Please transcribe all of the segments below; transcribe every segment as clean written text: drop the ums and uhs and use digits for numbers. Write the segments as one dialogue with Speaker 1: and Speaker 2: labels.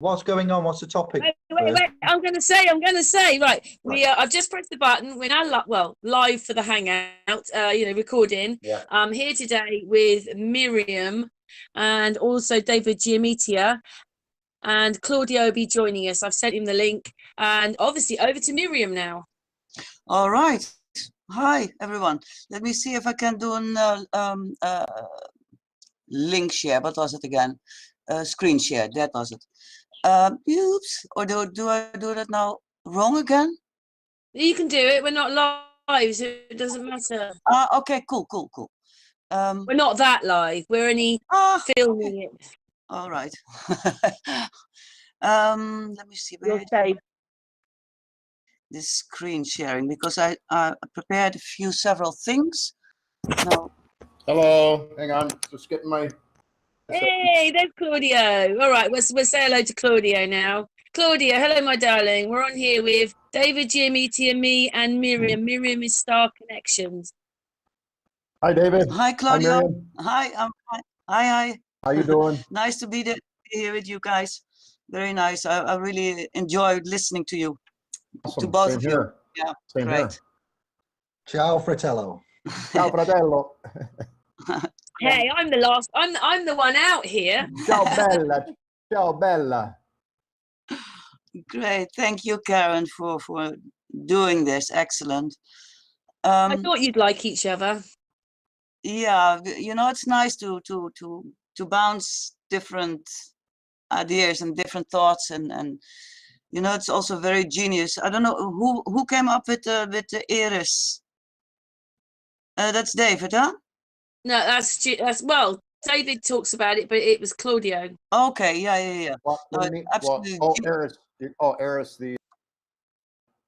Speaker 1: What's going on? What's the topic?
Speaker 2: Wait. I'm going to say. Right. I've just pressed the button. We're now live for the hangout. Recording.
Speaker 1: Yeah.
Speaker 2: I'm here today with Miriam and also David Giamitia, and Claudio will be joining us. I've sent him the link, and obviously over to Miriam now.
Speaker 3: All right. Hi everyone. Let me see if I can do an link share. What was it again? Screen share. That was it. Oops. Or do I do that now wrong again?
Speaker 2: You can do it. We're not live, so it doesn't matter.
Speaker 3: Okay. Cool.
Speaker 2: We're not that live. We're only filming it.
Speaker 3: All right. Let me see.
Speaker 2: You're safe.
Speaker 3: This screen sharing, because I prepared several things. No.
Speaker 1: Hello. Hang on. Just getting my.
Speaker 2: Hey, there's Claudio. All right, we'll say hello to Claudio now. Claudio, hello, my darling. We're on here with David, Giamitti, and me, and Miriam. Miriam is Star Connections.
Speaker 1: Hi, David.
Speaker 3: Hi, Claudio.
Speaker 1: Hi,
Speaker 3: I'm fine. Hi.
Speaker 1: How you doing?
Speaker 3: Nice to be here with you guys. Very nice. I really enjoyed listening to you.
Speaker 1: Awesome.
Speaker 3: To both
Speaker 1: Same
Speaker 3: of
Speaker 1: here.
Speaker 3: you. Yeah,
Speaker 1: Same
Speaker 3: great.
Speaker 1: here.
Speaker 4: Ciao, fratello.
Speaker 1: Ciao, fratello.
Speaker 2: Hey, I'm the last. I'm the one out here.
Speaker 1: Ciao, bella. Ciao, bella.
Speaker 3: Great. Thank you, Karen, for doing this. Excellent.
Speaker 2: I thought you'd like each other.
Speaker 3: Yeah, it's nice to bounce different ideas and different thoughts, and it's also very genius. I don't know who came up with the Eris. That's David, huh?
Speaker 2: No, that's David talks about it, but it was Claudio.
Speaker 3: Okay, yeah.
Speaker 1: What do you mean?
Speaker 3: Absolutely.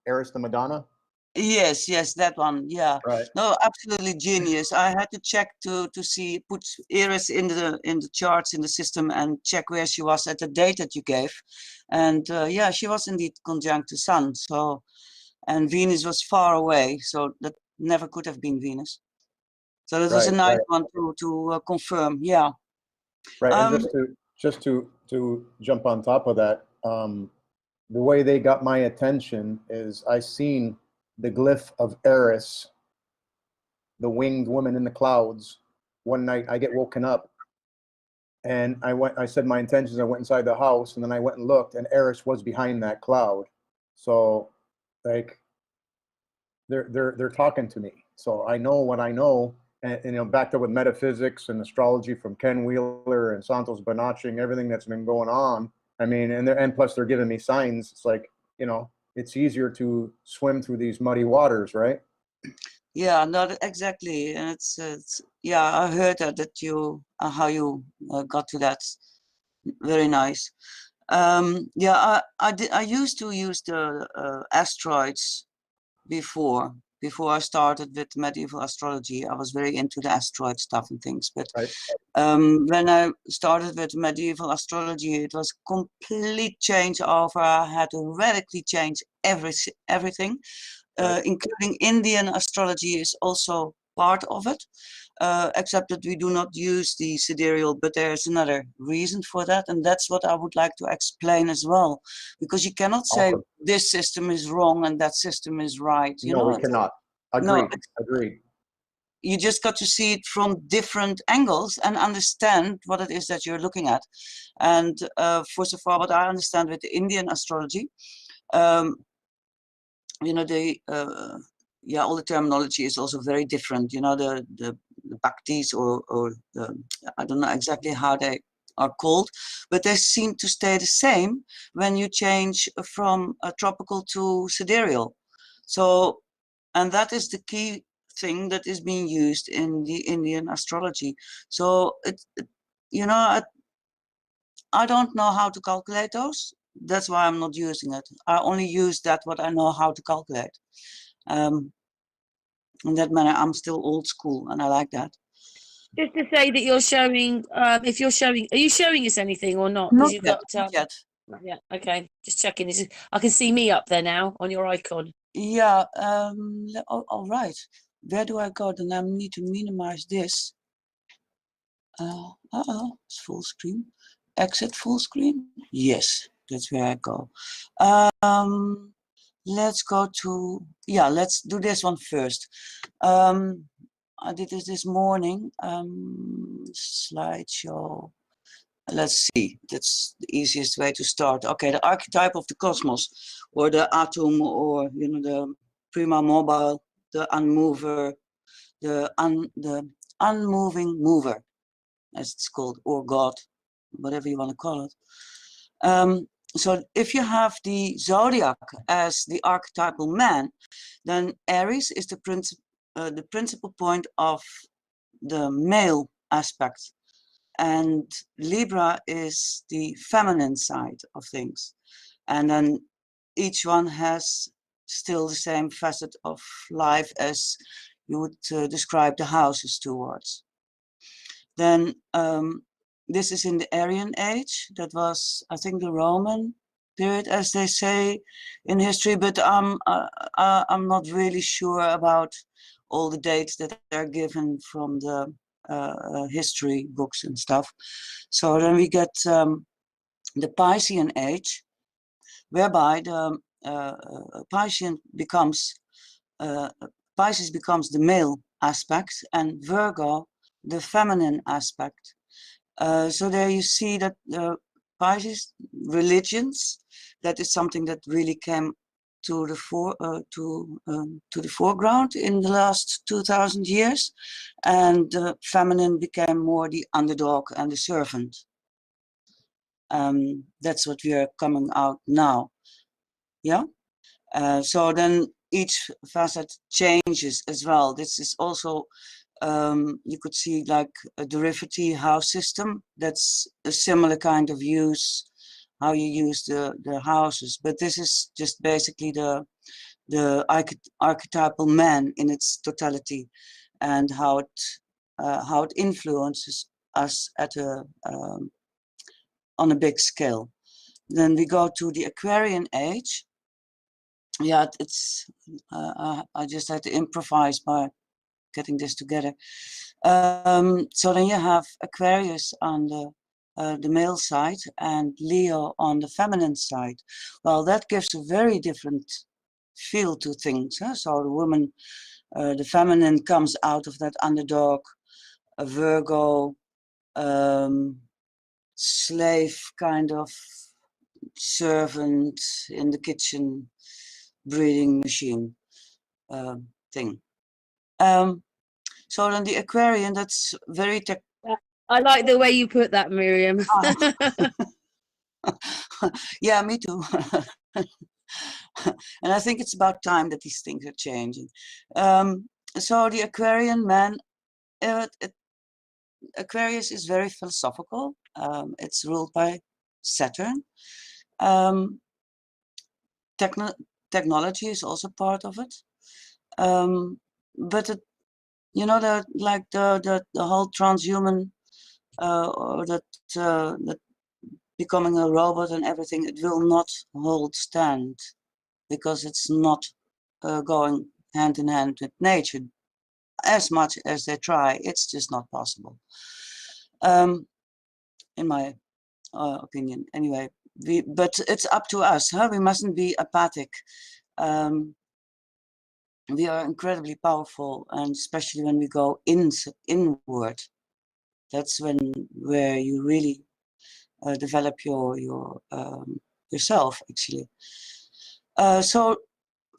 Speaker 1: Eris the Madonna.
Speaker 3: Yes, that one. Yeah.
Speaker 1: Right.
Speaker 3: No, absolutely genius. I had to check to see, put Eris in the charts in the system and check where she was at the date that you gave, and yeah, she was indeed conjunct the Sun. So, and Venus was far away, so that never could have been Venus. So that was a nice one to confirm. Yeah.
Speaker 1: Right. And just to jump on top of that, the way they got my attention is I seen the glyph of Eris, the winged woman in the clouds. One night I get woken up and I said my intentions, I went inside the house, and then I went and looked, and Eris was behind that cloud. So like they're talking to me. So I know what I know, and backed up with metaphysics and astrology from Ken Wheeler and Santos Bonacci and everything that's been going on. I mean, and plus they're giving me signs. It's like, it's easier to swim through these muddy waters, right?
Speaker 3: Yeah, not exactly. And it's yeah, I heard that you how you got to that. Very nice. Yeah, I used to use the asteroids before I started with medieval astrology. I was very into the asteroid stuff and things, but when I started with medieval astrology, it was complete changeover. I had to radically change everything, including Indian astrology is also part of it, except that we do not use the sidereal, but there's another reason for that, and that's what I would like to explain as well, because you cannot say this system is wrong and that system is right.
Speaker 1: No, we cannot. Agreed.
Speaker 3: You just got to see it from different angles and understand what it is that you're looking at. And first of all, what I understand with the Indian astrology, all the terminology is also very different. The bhaktis or I don't know exactly how they are called, but they seem to stay the same when you change from tropical to sidereal. So, and that is the key thing that is being used in the Indian astrology. So I don't know how to calculate those. That's why I'm not using it. I only use that what I know how to calculate. In that manner, I'm still old school, and I like that.
Speaker 2: Just to say that you're showing, if you're showing, are you showing us anything or not?
Speaker 3: Not
Speaker 2: you've
Speaker 3: yet,
Speaker 2: got,
Speaker 3: not yet.
Speaker 2: Yeah, okay. Just checking. I can see me up there now on your icon.
Speaker 3: Yeah, all right. Where do I go? Then I need to minimize this. It's full screen. Exit full screen. Yes. that's where I go. Let's go to, yeah, let's do this one first. I did this morning, slideshow. Let's see, that's the easiest way to start. Okay, the archetype of the cosmos, or the atom, or, you know, the prima mobile, the unmover, the unmoving mover, as it's called, or God, whatever you want to call it. So if you have the zodiac as the archetypal man, then Aries is the principal point of the male aspect, and Libra is the feminine side of things. And then each one has still the same facet of life as you would describe the houses towards. Then this is in the Aryan age. That was, I think, the Roman period, as they say in history, but I'm not really sure about all the dates that are given from the history books and stuff. So then we get the Piscean age, whereby the Pisces becomes the male aspect, and Virgo the feminine aspect. So there you see that Pisces religions, that is something that really came to the foreground in the last 2000 years, and the feminine became more the underdog and the servant. That's what we are coming out now. Yeah. So then each facet changes as well. This is also, you could see like a derivative house system. That's a similar kind of use, how you use the houses. But this is just basically the archetypal man in its totality, and how it influences us at on a big scale. Then we go to the Aquarian age. Yeah, it's I just had to improvise by getting this together. So then you have Aquarius on the male side and Leo on the feminine side. Well, that gives a very different feel to things. Huh? So the woman, the feminine comes out of that underdog, a Virgo, slave kind of servant in the kitchen, breeding machine thing. So then the Aquarian, that's very
Speaker 2: I like the way you put that, Miriam.
Speaker 3: Yeah, me too. And I think it's about time that these things are changing. So the Aquarian man, Aquarius is very philosophical. It's ruled by Saturn. Technology is also part of it. But it, you know, the whole transhuman, or that becoming a robot and everything, it will not hold stand, because it's not going hand in hand with nature. As much as they try, it's just not possible. In my opinion, anyway. But it's up to us. Huh? We mustn't be apathic. We are incredibly powerful, and especially when we go inward. That's where you really develop yourself, actually. So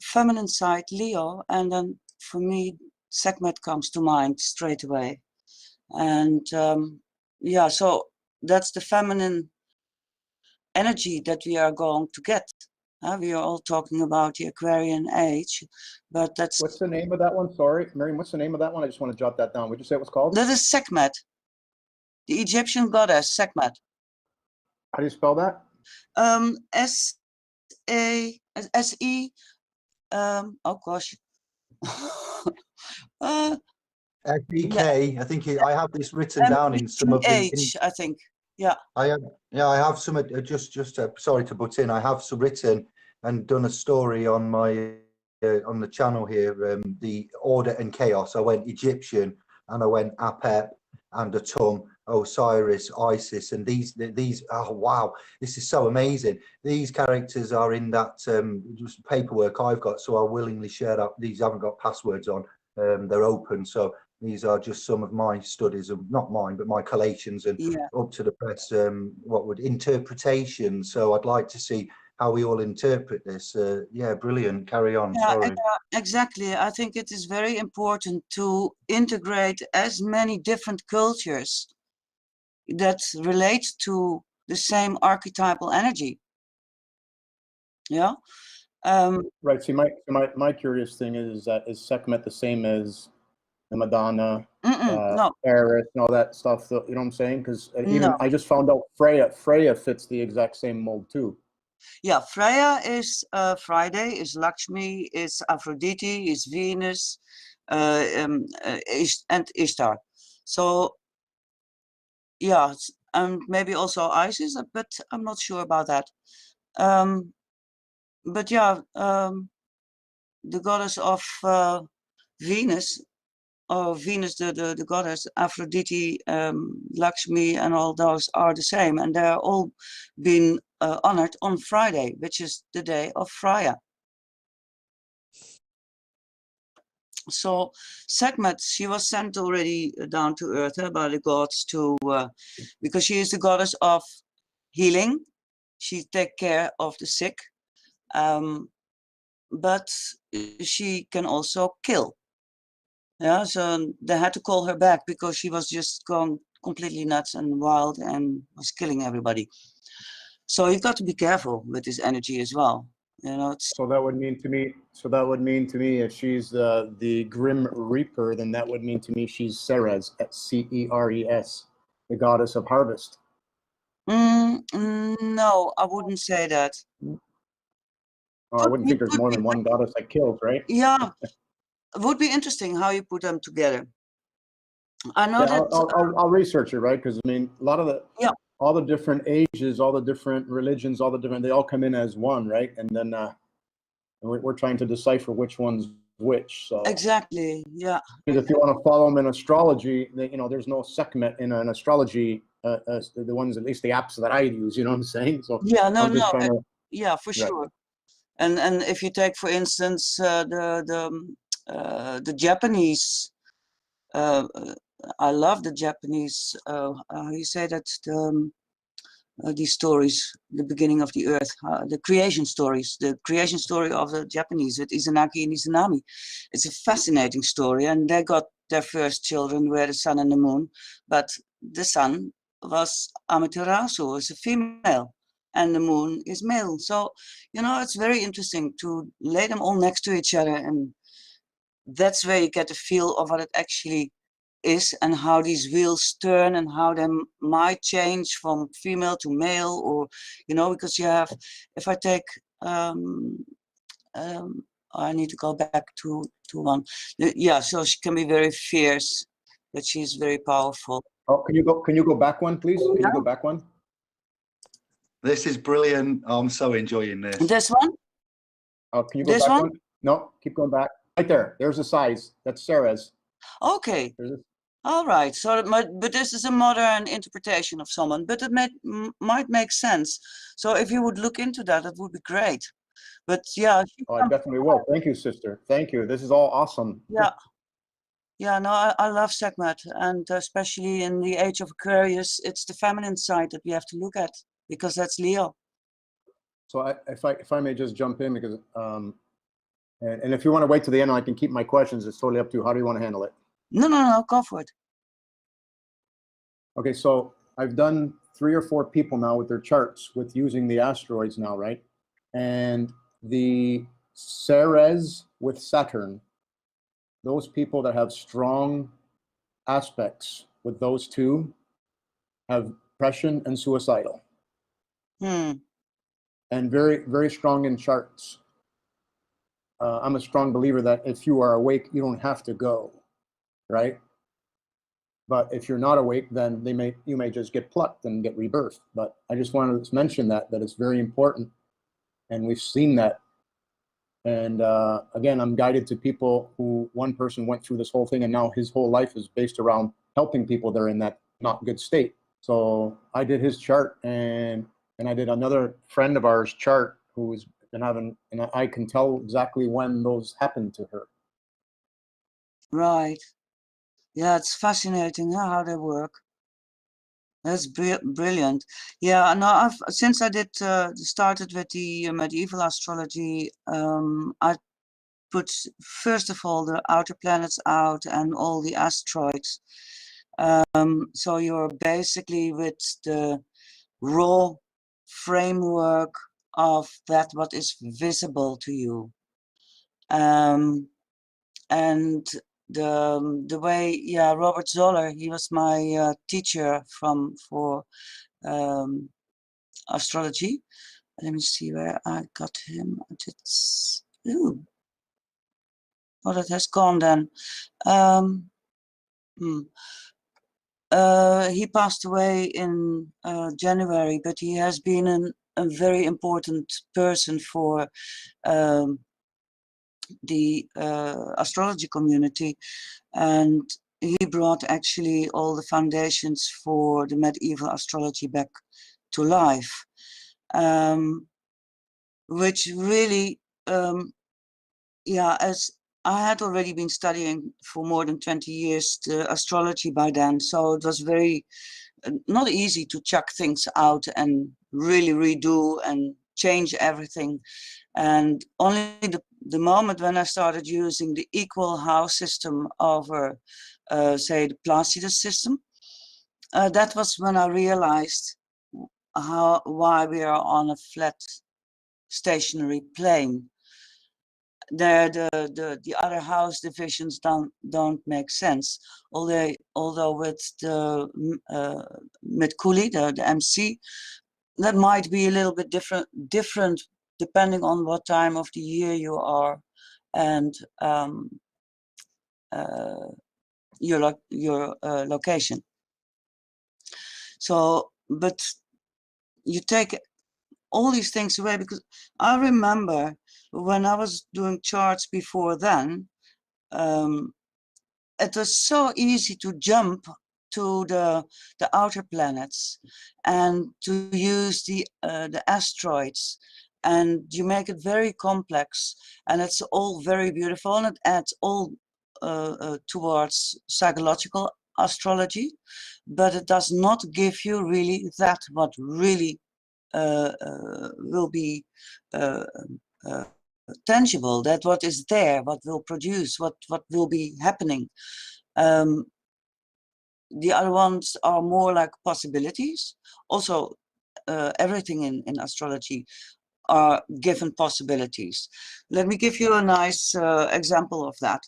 Speaker 3: feminine side, Leo, and then for me, Sekhmet comes to mind straight away. And yeah, so that's the feminine energy that we are going to get. We are all talking about the Aquarian age, but that's...
Speaker 1: What's the name of that one? Sorry, Miriam, what's the name of that one? I just want to jot that down. Would you say it was called?
Speaker 3: That is Sekhmet, the Egyptian goddess, Sekhmet.
Speaker 1: How do you spell that?
Speaker 3: S-E, oh gosh.
Speaker 4: S-E-K, I think I have this written down in some of the...
Speaker 3: I think, yeah.
Speaker 4: I have some, just sorry to butt in, I have some written and done a story on my on the channel here, the Order and Chaos. I went Egyptian and I went Apep, and a tongue. Osiris, Isis, and these. Oh wow, this is so amazing. These characters are in that just paperwork I've got, so I'll willingly share that. These haven't got passwords on. They're open, so these are just some of my studies, of not mine, but my collations, and up to the press. What would interpretation? So I'd like to see how we all interpret this. Yeah, brilliant. Carry on. Sorry.
Speaker 3: Exactly. I think it is very important to integrate as many different cultures that relate to the same archetypal energy. Yeah.
Speaker 1: Right. See, my curious thing is that is Sekhmet the same as the Madonna,
Speaker 3: No,
Speaker 1: Eris, and all that stuff? You know what I'm saying? Because even
Speaker 3: no.
Speaker 1: I just found out Freya fits the exact same mold too.
Speaker 3: Yeah, Freya is Friday, is Lakshmi, is Aphrodite, is Venus, and Ishtar. So yeah, and maybe also Isis, but I'm not sure about that. But yeah, the goddess of Venus, or Venus, the goddess, Aphrodite, Lakshmi, and all those are the same, and they're all been honored on Friday, which is the day of Freya. So Sekhmet, she was sent already down to earth by the gods to, because she is the goddess of healing. She take care of the sick, but she can also kill. Yeah, so they had to call her back because she was just going completely nuts and wild and was killing everybody. So you've got to be careful with this energy as well. You know,
Speaker 1: So that would mean to me. So that would mean to me, if she's the Grim Reaper, then that would mean to me she's Ceres, Ceres, the goddess of harvest.
Speaker 3: no, I wouldn't say that.
Speaker 1: I wouldn't think there's more than one goddess that kills, right?
Speaker 3: Yeah, it would be interesting how you put them together. I know
Speaker 1: Yeah,
Speaker 3: that.
Speaker 1: I'll research it, right? Because I mean, a lot of the
Speaker 3: Yeah.
Speaker 1: all the different ages, all the different religions, all the different, they all come in as one, right? And then we're trying to decipher which one's which. So
Speaker 3: Exactly. Yeah.
Speaker 1: because if you want to follow them in astrology, you know, there's no Sekhmet in an astrology. The ones, at least the apps that I use, you know what I'm saying? So
Speaker 3: Yeah. No.
Speaker 1: I'm just trying to.
Speaker 3: Yeah, for
Speaker 1: Right.
Speaker 3: sure. And if you take, for instance, the Japanese. I love the Japanese. How you say that? These stories, the beginning of the earth, the creation stories, the creation story of the Japanese with Izanagi and Izanami. It's a fascinating story, and they got their first children were the sun and the moon, but the sun was Amaterasu, was a female, and the moon is male. So, you know, it's very interesting to lay them all next to each other, and that's where you get a feel of what it actually is and how these wheels turn and how they might change from female to male, or you know, because you have, if I take I need to go back to one. Yeah, so she can be very fierce, but she's very powerful.
Speaker 1: Oh, can you go back one, please? Can you go back one?
Speaker 4: This is brilliant. I'm so enjoying this.
Speaker 3: This one?
Speaker 1: Oh, can you go
Speaker 3: This
Speaker 1: back
Speaker 3: one?
Speaker 1: one? No, keep going back. Right there. There's a size. That's Ceres.
Speaker 3: Okay. All right. So, but this is a modern interpretation of someone, but it might make sense. So, if you would look into that, it would be great. But yeah.
Speaker 1: Oh, I definitely will. Thank you, sister. Thank you. This is all awesome.
Speaker 3: Yeah. Yeah, no, I love Sekhmet, and especially in the age of Aquarius, it's the feminine side that we have to look at, because that's Leo.
Speaker 1: So if I may just jump in, because and if you want to wait to the end, I can keep my questions. It's totally up to you. How do you want to handle it?
Speaker 3: No, go for it.
Speaker 1: Okay, so I've done 3 or 4 people now with their charts with using the asteroids now, right? And the Ceres with Saturn, those people that have strong aspects with those two have depression and suicidal. And very, very strong in charts. I'm a strong believer that if you are awake, you don't have to go, right? But if you're not awake, then you may just get plucked and get rebirthed. But I just wanted to mention that it's very important, and we've seen that. And again, I'm guided to people who, one person went through this whole thing, and now his whole life is based around helping people that are in that not good state. So I did his chart, and I did another friend of ours chart who's been having, and I can tell exactly when those happened to her.
Speaker 3: Right. Yeah, it's fascinating how they work. That's brilliant. Yeah, no, since I did started with the medieval astrology, I put first of all the outer planets out and all the asteroids. So you're basically with the raw framework of that what is visible to you. And the way, yeah, Robert Zoller, he was my teacher for astrology. Let me see where I got him. It's, ooh, oh, that has gone then. He passed away in January, but he has been a very important person for the astrology community, and he brought actually all the foundations for the medieval astrology back to life, which really, yeah, as I had already been studying for more than 20 years the astrology by then, so it was very not easy to chuck things out and really redo and change everything. And only the moment when I started using the equal house system over, say, the Placidus system, that was when I realized why we are on a flat stationary plane. There, the other house divisions don't make sense. Although with the Mercury, the MC, that might be a little bit different depending on what time of the year you are, and your location. So, but you take all these things away, because I remember when I was doing charts before then, it was so easy to jump to the outer planets and to use the asteroids, and you make it very complex, and it's all very beautiful, and it adds all towards psychological astrology, but it does not give you really that what really will be tangible, that what is there, what will produce, what will be happening. The other ones are more like possibilities. Also, everything in astrology are given possibilities. Let me give you a nice example of that.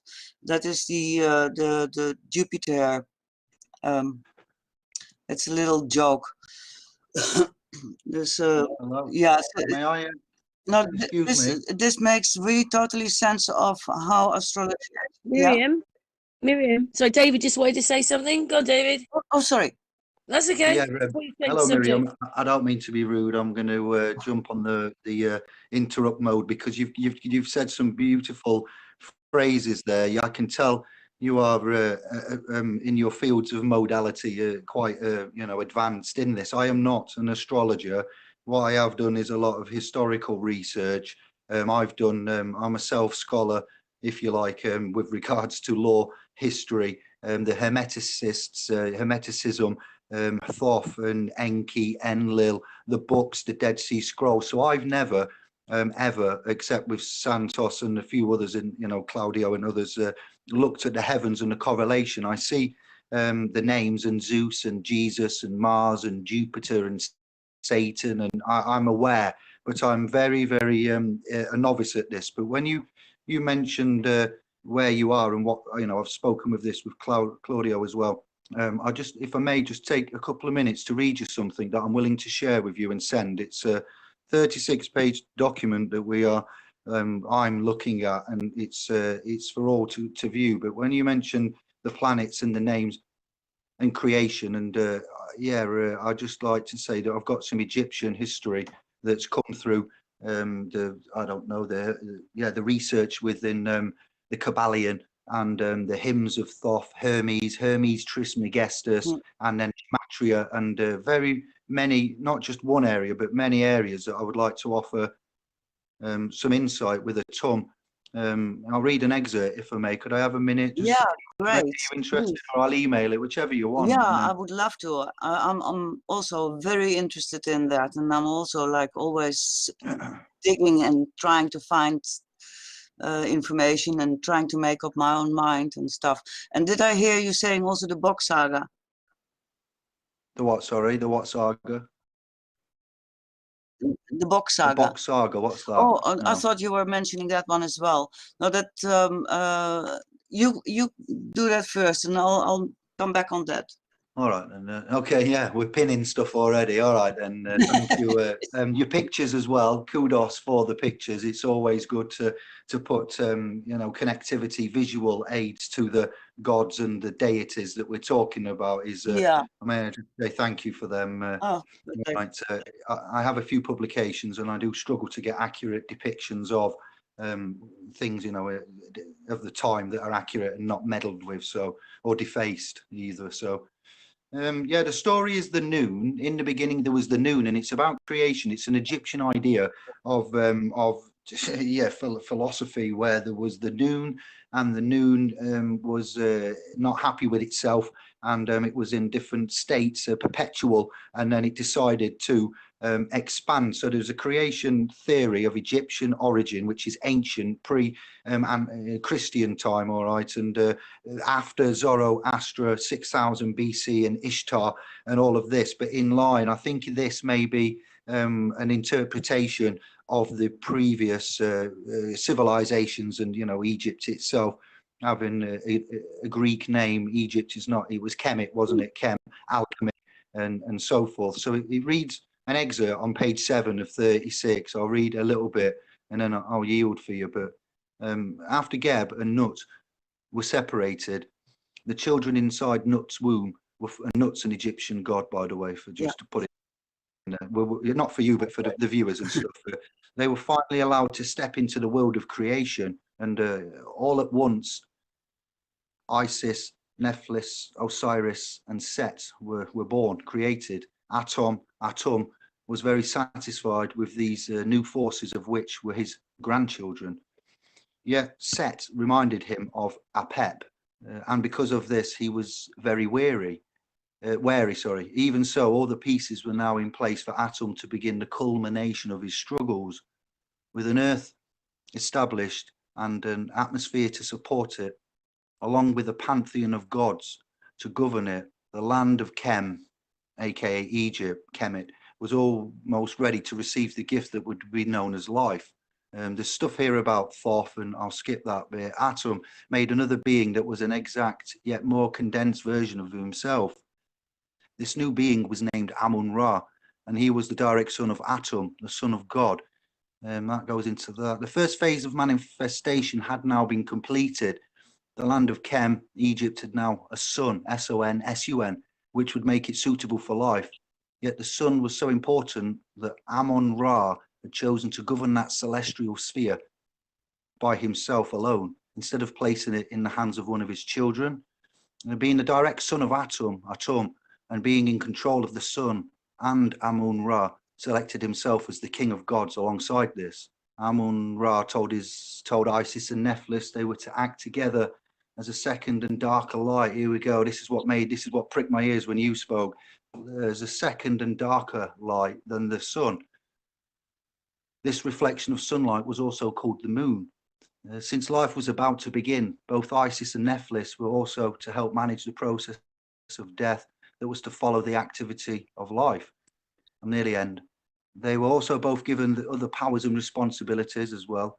Speaker 3: That is the Jupiter. It's a little joke. This,
Speaker 4: Hello.
Speaker 3: yeah.
Speaker 4: May I?
Speaker 3: No,
Speaker 4: Excuse me.
Speaker 3: this makes really totally sense of how astrology.
Speaker 2: Miriam, Miriam. Sorry, David just wanted to say something. Go on, David.
Speaker 3: Oh, sorry.
Speaker 2: That's okay.
Speaker 4: Yeah.
Speaker 2: Before you change
Speaker 4: Hello,
Speaker 2: subject.
Speaker 4: Miriam. I don't mean to be rude. I'm going to jump on the interrupt mode, because you've said some beautiful phrases there. I can tell you are in your fields of modality quite advanced in this. I am not an astrologer. What I have done is a lot of historical research. I've done. I'm a self-scholar, if you like, with regards to law, history, the Hermeticism. Thoth and Enki, Enlil, the books, the Dead Sea Scrolls. So I've never ever, except with Santos and a few others, and Claudio and others, looked at the heavens and the correlation. I see the names, and Zeus and Jesus and Mars and Jupiter and Satan, and I'm aware, but I'm very, very a novice at this. But when you mentioned where you are and what, I've spoken with this with Claudio as well. I just, if I may, just take a couple of minutes to read you something that I'm willing to share with you and send. It's a 36-page document that we are, I'm looking at, and it's for all to view. But when you mention the planets and the names and creation, and I'd just like to say that I've got some Egyptian history that's come through the research within the Kabbalion and the hymns of Thoth, Hermes Trismegistus, and then Gematria, and very many, not just one area, but many areas that I would like to offer some insight with a Tum. I'll read an excerpt if I may. Could I have a minute?
Speaker 3: Yeah, great.
Speaker 4: Are you interested? Or I'll email it, whichever you want.
Speaker 3: Yeah, I would love to. I'm also very interested in that, and I'm also like always digging and trying to find information and trying to make up my own mind and stuff. And did I hear you saying also the Box Saga?
Speaker 4: The what? Sorry, the what saga?
Speaker 3: The Box
Speaker 4: The
Speaker 3: Saga.
Speaker 4: Box Saga. What's that?
Speaker 3: Oh, I
Speaker 4: No.
Speaker 3: thought you were mentioning that one as well. No, that you do that first, and I'll come back on that.
Speaker 4: All right, and okay, yeah, we're pinning stuff already. All right, and thank you. Your pictures as well. Kudos for the pictures. It's always good to put you know, connectivity, visual aids to the gods and the deities that we're talking about. Is
Speaker 3: Yeah.
Speaker 4: I mean, I just say thank you for them.
Speaker 3: Oh, okay.
Speaker 4: Right, I have a few publications, and I do struggle to get accurate depictions of things, you know, of the time that are accurate and not meddled with, so, or defaced either. So. Yeah, the story is the noon. In the beginning, there was the noon, and it's about creation. It's an Egyptian idea of yeah, philosophy, where there was the noon, and the noon was not happy with itself, and it was in different states, perpetual, and then it decided to expand. So there's a creation theory of Egyptian origin, which is ancient, and Christian time, all right, and after Zoroaster, 6000 BC, and Ishtar, and all of this. But in line, I think this may be an interpretation of the previous civilizations, and, you know, Egypt itself having a Greek name. Egypt is not, it was Kemet, wasn't it? Chem, alchemy, and so forth. So it reads an excerpt on page 7 of 36. I'll read a little bit and then I'll yield for you. But after Geb and Nut were separated, the children inside Nut's womb were, Nut's an Egyptian god, by the way, for just to put it in there. Well, not for you, but for the viewers and stuff. They were finally allowed to step into the world of creation, and all at once, Isis, Nephthys, Osiris, and Set were born, created. Atum was very satisfied with these new forces, of which were his grandchildren. Yet Set reminded him of Apep, and because of this, he was very wary. Even so, all the pieces were now in place for Atum to begin the culmination of his struggles. With an earth established and an atmosphere to support it, along with a pantheon of gods to govern it, the land of Kem, aka Egypt, Kemet, was almost ready to receive the gift that would be known as life. There's stuff here about Thoth, and I'll skip that bit. Atum made another being that was an exact yet more condensed version of himself. This new being was named Amun-Ra, and he was the direct son of Atum, the son of God. That goes into that. The first phase of manifestation had now been completed. The land of Kem, Egypt, had now a sun, S-O-N, S-U-N, which would make it suitable for life. Yet the sun was so important that Amun-Ra had chosen to govern that celestial sphere by himself alone, instead of placing it in the hands of one of his children. And being the direct son of Atum, and being in control of the sun, and Amun-Ra selected himself as the king of gods alongside this. Amun-Ra told Isis and Nephthys they were to act together as a second and darker light. Here we go. This is what pricked my ears when you spoke. There's a second and darker light than the sun. This reflection of sunlight was also called the moon. Since life was about to begin, both Isis and Nephthys were also to help manage the process of death that was to follow the activity of life. I'm near the end. They were also both given the other powers and responsibilities as well,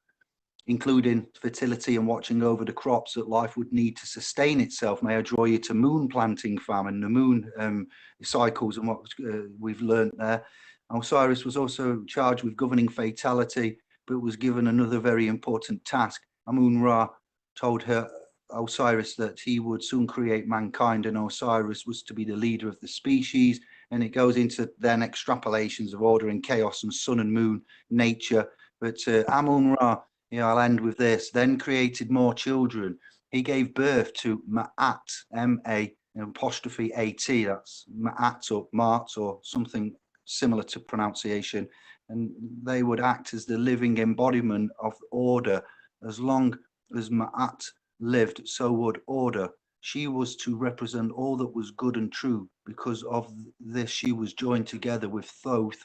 Speaker 4: including fertility and watching over the crops that life would need to sustain itself. May I draw you to moon planting famine, the moon cycles, and what we've learned there. Osiris was also charged with governing fatality, but was given another very important task. Amun-Ra told Osiris that he would soon create mankind, and Osiris was to be the leader of the species. And it goes into then extrapolations of order and chaos and sun and moon, nature. But Amun-Ra, I'll end with this, then created more children. he gave birth to Ma'at, M-A-apostrophe-A-T, that's Ma'at or Mart or something similar to pronunciation. And they would act as the living embodiment of order. As long as Ma'at lived, so would order. She was to represent all that was good and true. Because of this, she was joined together with Thoth,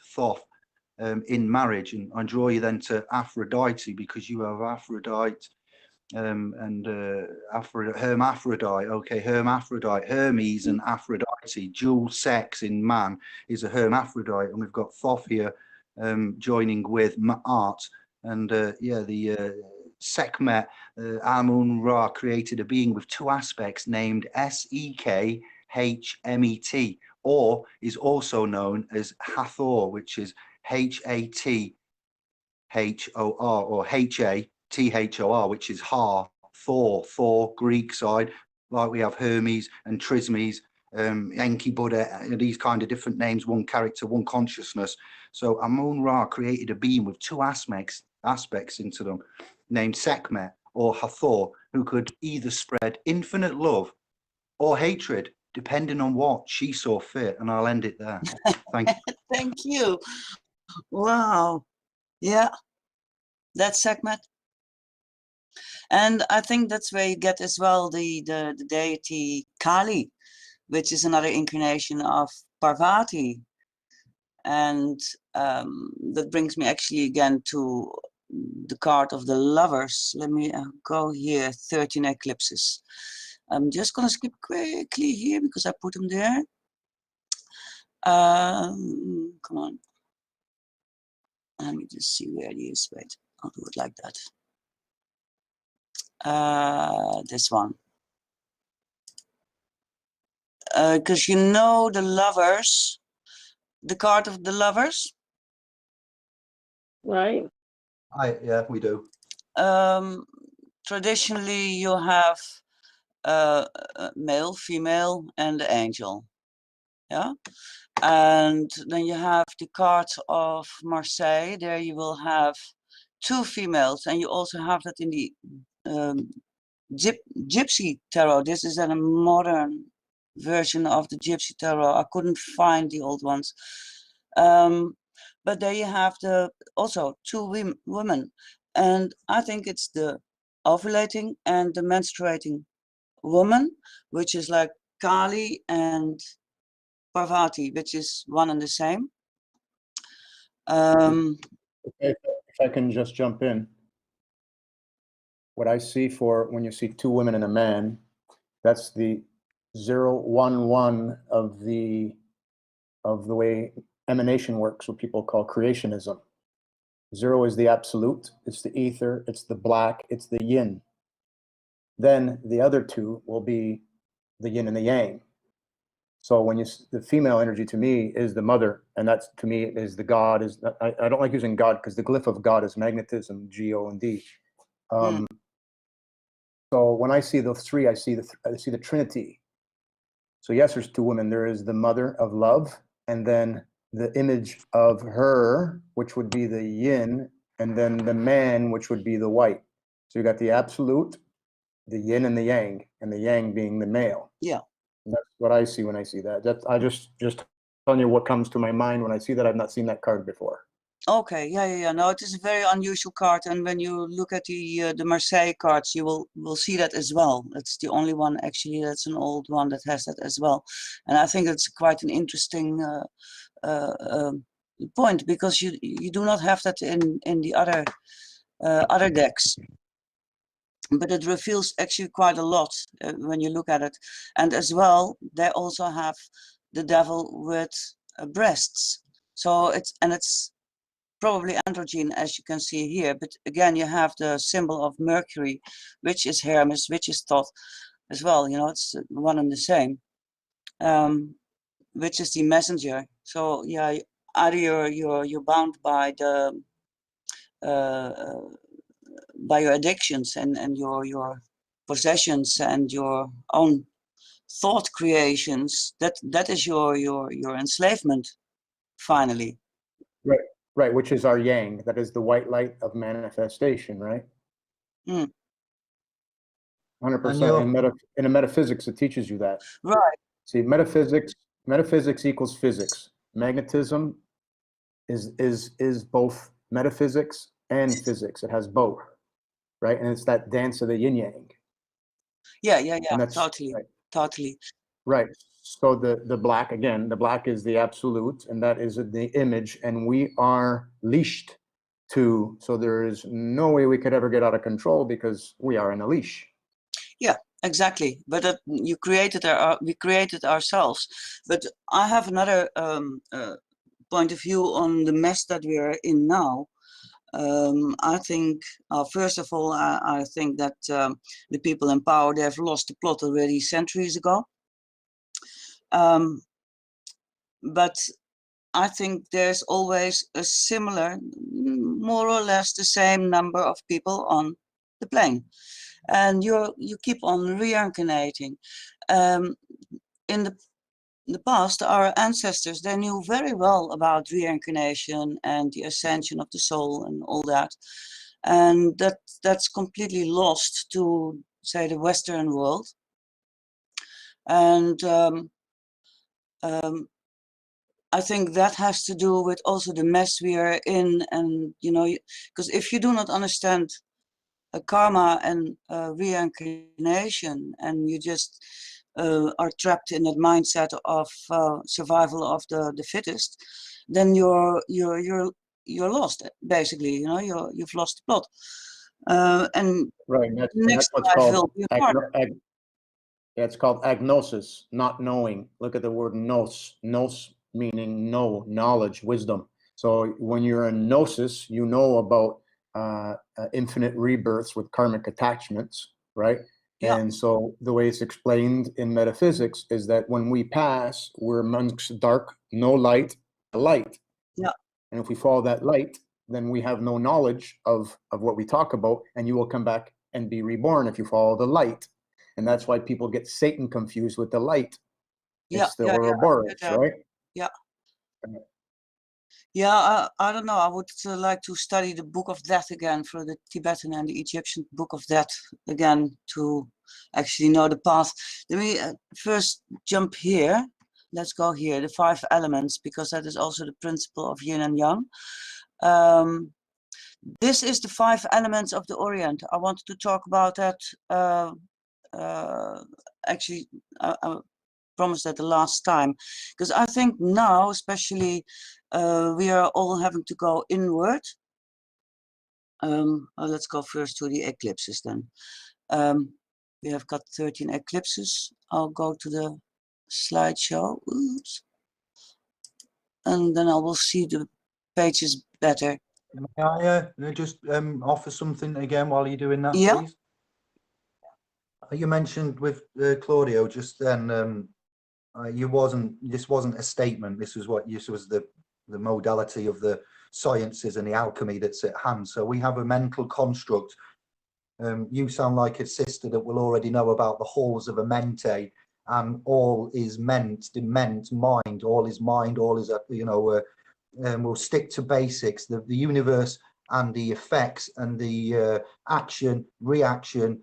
Speaker 4: in marriage. And I draw you then to Aphrodite, because you have Aphrodite and hermaphrodite. Okay, hermaphrodite, Hermes and Aphrodite, dual sex in man is a hermaphrodite. And we've got Thoth here joining with Ma'at. And yeah, the Sekhmet, Amun-Ra created a being with two aspects named Sekhmet, or is also known as Hathor, which is Hathor, or Hathor, which is Thor, Greek side, like we have Hermes and Trismes, Enki, Buddha, these kind of different names, one character, one consciousness. So Amun-Ra created a being with two aspects into them, named Sekhmet or Hathor, who could either spread infinite love or hatred, depending on what she saw fit. And I'll end it there. Thank you.
Speaker 3: Thank you. Wow. Yeah, that's Sekhmet. And I think that's where you get as well the deity Kali, which is another incarnation of Parvati. And that brings me actually again to the card of the lovers. Let me go here, 13 eclipses. I'm just going to skip quickly here because I put them there. Come on. Let me just see where it is. Wait, I'll do it like that. This one. Because you know the lovers, the card of the lovers.
Speaker 2: Right.
Speaker 4: Yeah, we do.
Speaker 3: Traditionally, you have male, female, and the angel. Yeah. And then you have the card of Marseille. There you will have two females, and you also have that in the Gypsy Tarot. This is a modern version of the Gypsy Tarot. I couldn't find the old ones. But there you have also two women. And I think it's the ovulating and the menstruating woman, which is like Kali and Parvati, which is one and the same.
Speaker 1: Okay, if I can just jump in. What I see for when you see two women and a man, that's the 011 of the way emanation works, what people call creationism. 0 is the absolute, it's the ether, it's the black, it's the yin. Then the other two will be the yin and the yang. So when the female energy to me is the mother, and that's to me is the God. I don't like using God because the glyph of God is magnetism, G-O-D. So when I see those three, I see the Trinity. So yes, there's two women. There is the mother of love, and then the image of her, which would be the yin, and then the man, which would be the white. So you got the absolute, the yin and the yang being the male.
Speaker 3: Yeah.
Speaker 1: That's what I see when I see that. I just telling you what comes to my mind when I see that. I've not seen that card before.
Speaker 3: Okay, yeah. No, it is a very unusual card, and when you look at the Marseille cards, you will see that as well. It's the only one actually that's an old one that has that as well, and I think it's quite an interesting point because you do not have that in the other decks, but it reveals actually quite a lot when you look at it, and as well they also have the devil with breasts, so it's probably androgyne, as you can see here, but again you have the symbol of Mercury, which is Hermes, which is Thoth as well. You know, it's one and the same, which is the messenger. So yeah, either you're bound by the by your addictions and your possessions and your own thought creations. That is your enslavement finally.
Speaker 1: Right, which is our yang. That is the white light of manifestation, right? 100%. In metaphysics, it teaches you that.
Speaker 3: Right.
Speaker 1: See, metaphysics equals physics. Magnetism is both metaphysics and physics. It has both, right? And it's that dance of the yin yang.
Speaker 3: Yeah.
Speaker 1: And that's
Speaker 3: Totally.
Speaker 1: right.
Speaker 3: Totally.
Speaker 1: Right. So the black, again, the black is the absolute, and that is the image, and we are leashed to, so there is no way we could ever get out of control because we are in a leash.
Speaker 3: Yeah, exactly. But we created ourselves. But I have another point of view on the mess that we are in now. I think, first of all, I think that the people in power, they have lost the plot already centuries ago. But I think there's always a similar, more or less the same number of people on the plane, and you keep on reincarnating. In the past, our ancestors, they knew very well about reincarnation and the ascension of the soul and all that, and that's completely lost to, say, the Western world. And I think that has to do with also the mess we are in, and because if you do not understand karma and reincarnation, and you just are trapped in that mindset of survival of the fittest, then you're lost, basically. You've lost the plot. And
Speaker 1: right. That's
Speaker 3: next
Speaker 1: what's
Speaker 3: life
Speaker 1: called
Speaker 3: will be harder.
Speaker 1: it's called agnosis, not knowing. Look at the word nous. Nous meaning know, knowledge, wisdom. So when you're in gnosis, you know about infinite rebirths with karmic attachments, right?
Speaker 3: Yeah.
Speaker 1: And so the way it's explained in metaphysics is that when we pass, we're amongst dark, no light, a light.
Speaker 3: Yeah.
Speaker 1: And if we follow that light, then we have no knowledge of what we talk about, and you will come back and be reborn if you follow the light. And that's why people get Satan confused with the light.
Speaker 3: Yeah,
Speaker 1: It's the
Speaker 3: yeah,
Speaker 1: Ouroboros, right?
Speaker 3: Yeah. Yeah, I don't know. I would like to study the Book of Death again, for the Tibetan and the Egyptian Book of Death again, to actually know the path. Let me first jump here. Let's go here, the 5 elements, because that is also the principle of yin and yang. This is the 5 elements of the Orient. I wanted to talk about that. Actually, I promised that the last time, because I think now, especially, we are all having to go inward. Let's go first to the eclipses then. We have got 13 eclipses. I'll go to the slideshow. Oops. And then I will see the pages better.
Speaker 4: May I just offer something again while you're doing that,
Speaker 3: Yeah.
Speaker 4: please? You mentioned with Claudio just then, this wasn't a statement. This was the modality of the sciences and the alchemy that's at hand. So we have a mental construct. You sound like a sister that will already know about the halls of a mente, and all is mind, all is mind, all is we'll stick to basics. The universe and the effects and the action, reaction,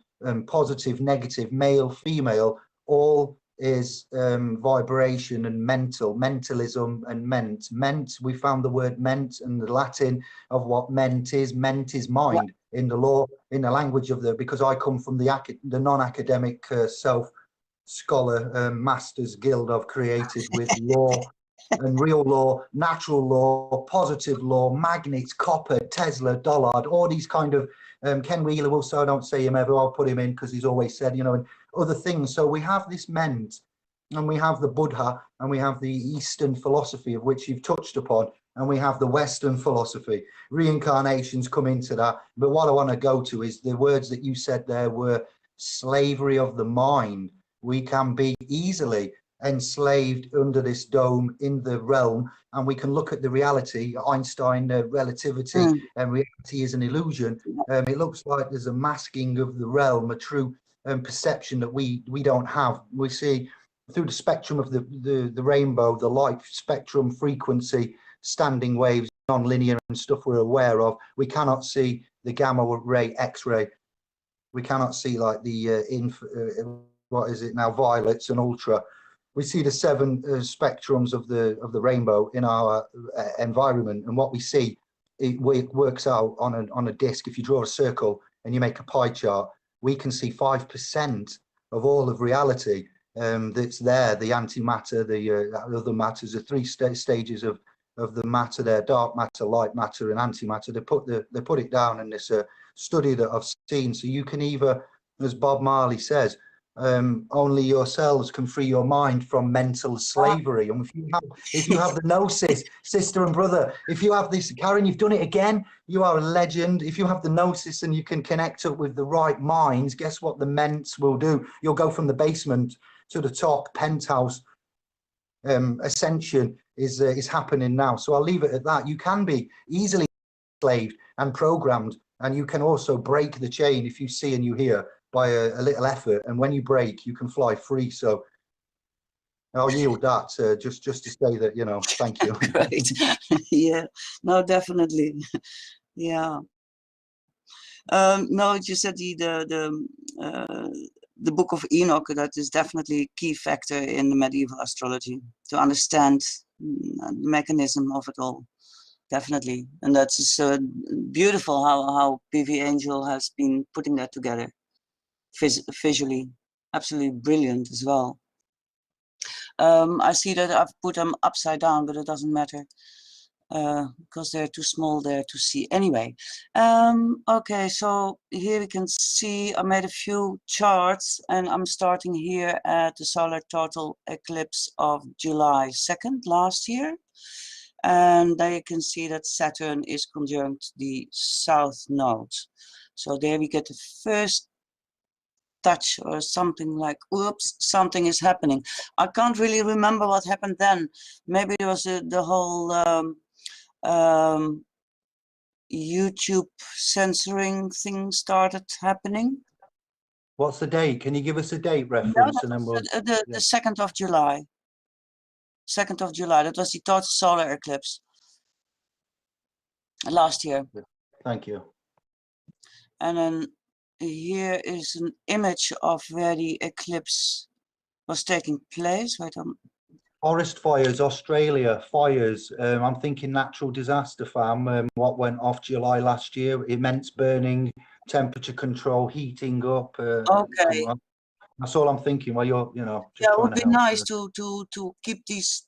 Speaker 4: positive, negative, male, female, all is vibration and mentalism and ment. We found the word ment and the Latin of what ment is. Ment is mind. Yeah. In the law, in the language of because I come from the non-academic self-scholar masters guild I've created with law and real law, natural law, positive law, magnets, copper, Tesla, Dollard, all these kind of Ken Wheeler will, so I don't say him ever, I'll put him in because he's always said, and other things. So we have this ment, and we have the Buddha, and we have the Eastern philosophy of which you've touched upon, and we have the Western philosophy. Reincarnations come into that. But what I want to go to is the words that you said there were slavery of the mind. We can be easily enslaved under this dome in the realm, and we can look at the reality, Einstein relativity, and reality is an illusion. It looks like there's a masking of the realm, a true perception that we don't have. We see through the spectrum of the rainbow, the light spectrum, frequency, standing waves, non-linear and stuff we're aware of. We cannot see the gamma ray, X-ray. We cannot see like the what is it now, violets and ultra. We see the 7 spectrums of the rainbow in our environment, and what we see, it works out on a disc. If you draw a circle and you make a pie chart, we can see 5% of all of reality that's there. The antimatter, the other matters, the 3 stages of the matter there: dark matter, light matter, and antimatter. They put it down in this study that I've seen. So you can either, as Bob Marley says, only yourselves can free your mind from mental slavery. And if you have the gnosis, sister and brother, if you have this, Karen, you've done it again. You are a legend. If you have the gnosis and you can connect up with the right minds, guess what the ments will do? You'll go from the basement to the top penthouse. Ascension is happening now. So I'll leave it at that. You can be easily enslaved and programmed, and you can also break the chain if you see and you hear by a little effort. And when you break, you can fly free. So I'll yield that just to say that, you know, thank you.
Speaker 3: Great. Yeah, no, definitely. Yeah. No, you said the Book of Enoch, that is definitely a key factor in the medieval astrology to understand the mechanism of it all. Definitely. And that's beautiful how PV Angel has been putting that together visually. Absolutely brilliant as well. I see that I've put them upside down, but it doesn't matter because they're too small there to see anyway. Okay, so here we can see I made a few charts, and I'm starting here at the solar total eclipse of July 2nd last year. And there you can see that Saturn is conjunct the south node. So there we get the first touch or something like, oops, something is happening. I can't really remember what happened then. Maybe it was the whole YouTube censoring thing started happening.
Speaker 4: What's the date? Can you give us a date reference?
Speaker 3: No,
Speaker 4: and then we'll
Speaker 3: the 2nd of July. 2nd of July, that was the total solar eclipse last year.
Speaker 4: Thank you.
Speaker 3: And then here is an image of where the eclipse was taking place. Wait,
Speaker 4: Forest fires, Australia fires. I'm thinking natural disaster, fam. What went off July last year? Immense burning, temperature control, heating up.
Speaker 3: okay.
Speaker 4: That's all I'm thinking. While you're, you know, just
Speaker 3: Yeah, it
Speaker 4: trying
Speaker 3: would
Speaker 4: to
Speaker 3: be
Speaker 4: help.
Speaker 3: nice to keep these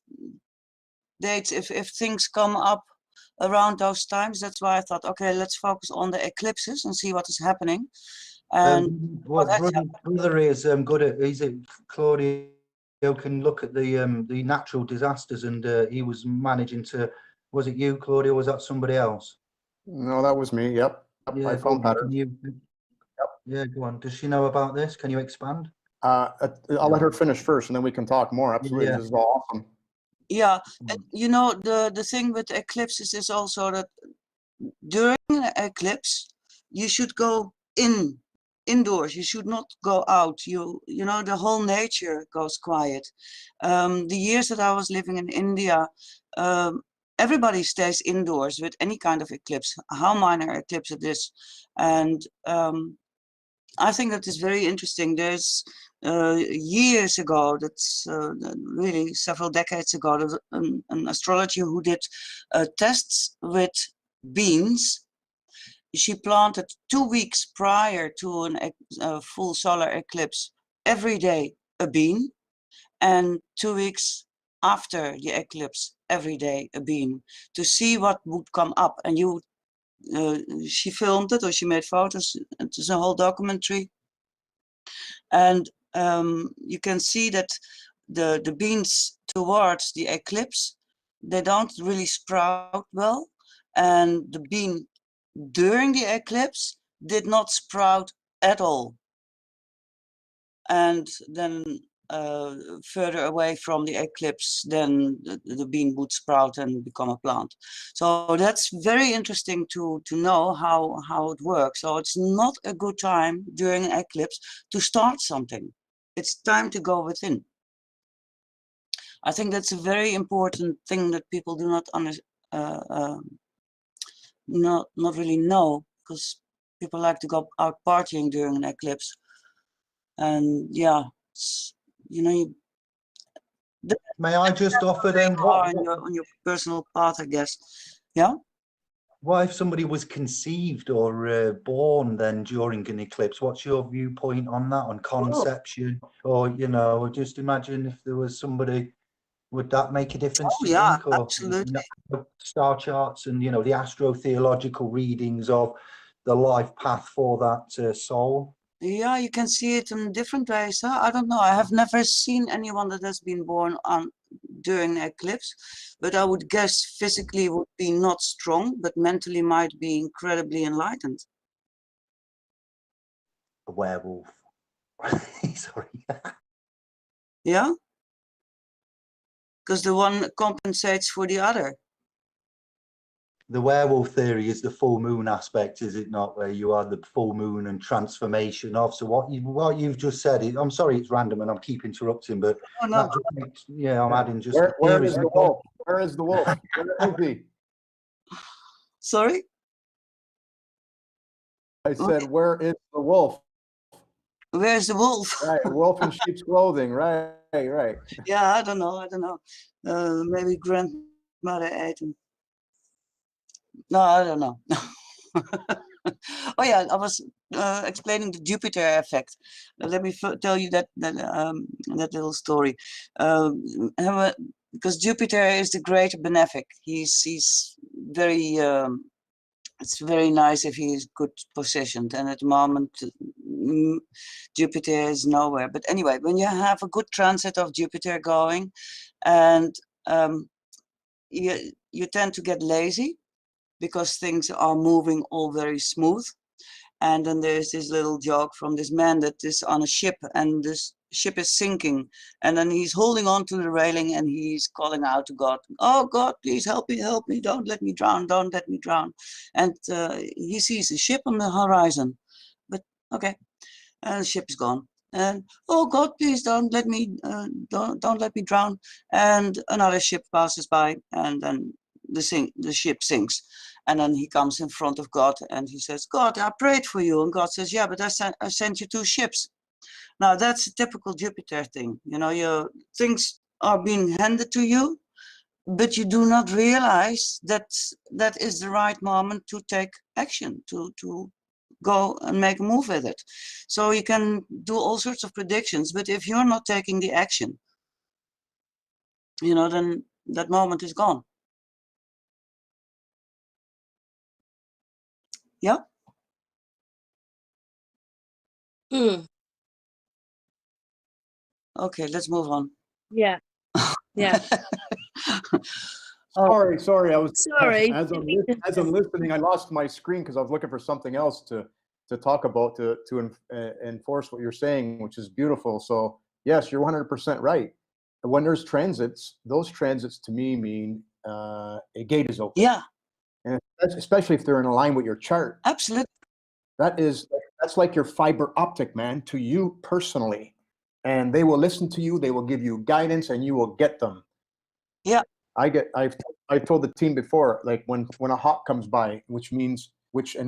Speaker 3: dates if things come up around those times. That's why I thought, okay, let's focus on the eclipses and see what is happening. And
Speaker 4: what brother is good at. He's at Claudio can look at the natural disasters, and he was managing to. Was it you, Claudio? Was that somebody else?
Speaker 1: No, that was me. Yep.
Speaker 4: Yeah,
Speaker 1: My phone pattern.
Speaker 4: Yeah, go on. Does she know about this? Can you expand?
Speaker 1: I'll let her finish first, and then we can talk more. Absolutely,
Speaker 4: Yeah.
Speaker 1: this is all awesome.
Speaker 3: yeah, you know, the thing with eclipses is also that during an eclipse you should go indoors. You should not go out. You know, the whole nature goes quiet. The years that I was living in India, everybody stays indoors with any kind of eclipse, how minor eclipse it is. And I think that is very interesting. There's years ago, that's really several decades ago, there was an astrologer who did tests with beans. She planted 2 weeks prior to a full solar eclipse every day a bean, and 2 weeks after the eclipse every day a bean, to see what would come up. And she filmed it, or she made photos. It is a whole documentary, and you can see that the beans towards the eclipse, they don't really sprout well, and the bean during the eclipse did not sprout at all. And then further away from the eclipse, then the bean would sprout and become a plant. So that's very interesting to know how it works. So it's not a good time during an eclipse to start something. It's time to go within. I think that's a very important thing that people do not really know, because People like to go out partying during an eclipse. And yeah, you know,
Speaker 4: May I just offer then,
Speaker 3: on your personal path, I guess. Yeah.
Speaker 4: what if somebody was conceived or born then during an eclipse? What's your viewpoint on that, on conception? Or, you know, just imagine if there was somebody, would that make a difference,
Speaker 3: Oh
Speaker 4: do you
Speaker 3: yeah,
Speaker 4: think? Or
Speaker 3: absolutely.
Speaker 4: star charts and, you know, the astrotheological readings of the life path for that soul?
Speaker 3: Yeah, you can see it in different ways. Huh? I don't know. I have never seen anyone that has been born on during an eclipse, but I would guess physically would be not strong, but mentally might be incredibly enlightened.
Speaker 4: A werewolf. Sorry.
Speaker 3: Yeah, because the one compensates for the other.
Speaker 4: The werewolf theory is the full moon aspect, is it not? Where you are the full moon and transformation of. So what you've just said, I'm sorry, it's random and I'm keep interrupting, but
Speaker 3: Oh, no.
Speaker 4: that just makes, yeah, I'm adding just
Speaker 1: Where is the wolf? Where is the wolf? Where is he?
Speaker 3: Sorry?
Speaker 1: I said, where is the wolf?
Speaker 3: Where's the wolf?
Speaker 1: Right, wolf in sheep's clothing. Right, right.
Speaker 3: Yeah, I don't know. Maybe grandmother ate him. No, I don't know. Oh yeah, I was explaining the Jupiter effect. Let me tell you that little story. Because Jupiter is the great benefic. He's very. It's very nice if he is good positioned, and at the moment Jupiter is nowhere. But anyway, when you have a good transit of Jupiter going, and you tend to get lazy because things are moving all very smooth. And then there's this little joke from this man that is on a ship, and this ship is sinking, and then he's holding on to the railing and he's calling out to God, "Oh God, please help me, don't let me drown, don't let me drown." And he sees a ship on the horizon, but okay, and the ship is gone. And "Oh God, please don't let me don't let me drown." And another ship passes by, and then the ship sinks. And then he comes in front of God and he says, "God, I prayed for you." And God says, "Yeah, but I sent you 2 ships." Now that's a typical Jupiter thing. You know, your things are being handed to you, but you do not realize that that is the right moment to take action, to go and make a move with it. So you can do all sorts of predictions, but if you're not taking the action, you know, then that moment is gone. Yeah.
Speaker 2: Mm,
Speaker 3: Okay, let's move on.
Speaker 2: yeah. Yeah.
Speaker 1: Sorry. I was
Speaker 2: Sorry.
Speaker 1: as I'm listening, I lost my screen because I was looking for something else to talk about to enforce what you're saying, which is beautiful. So yes, you're 100% right. When there's transits, those transits to me mean a gate is open.
Speaker 3: Yeah.
Speaker 1: And especially if they're in line with your chart.
Speaker 3: Absolutely.
Speaker 1: That's like your fiber optic, man, to you personally. And they will listen to you, they will give you guidance, and you will get them.
Speaker 3: Yeah.
Speaker 1: I've told the team before, like when a hawk comes by, which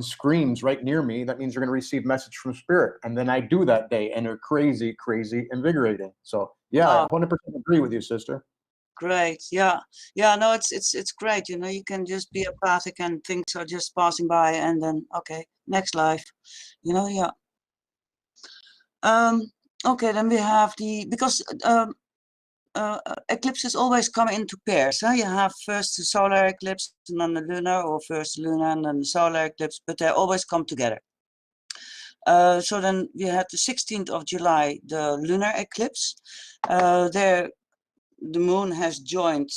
Speaker 1: screams right near me, that means you're gonna receive message from spirit. And then I do that day, and they're crazy, invigorating. So yeah, I 100% agree with you, sister.
Speaker 3: Great. Yeah. No, it's great. You know, you can just be apathic and things are just passing by, and then okay, next life. You know, yeah. Okay, then we have because eclipses always come into pairs. Huh? You have first the solar eclipse and then the lunar, or first the lunar and then the solar eclipse, but they always come together. So then we had the 16th of July, the lunar eclipse. There, the moon has joined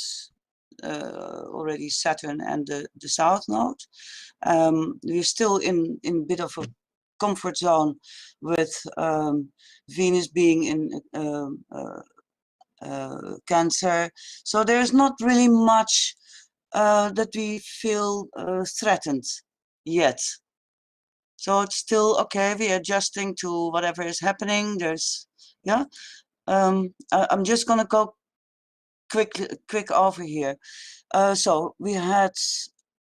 Speaker 3: already Saturn and the south node. We're still in a bit of a comfort zone with Venus being in Cancer. So there's not really much that we feel threatened yet. So it's still okay. We're adjusting to whatever is happening. There's, yeah. I'm just gonna go quick over here. So we had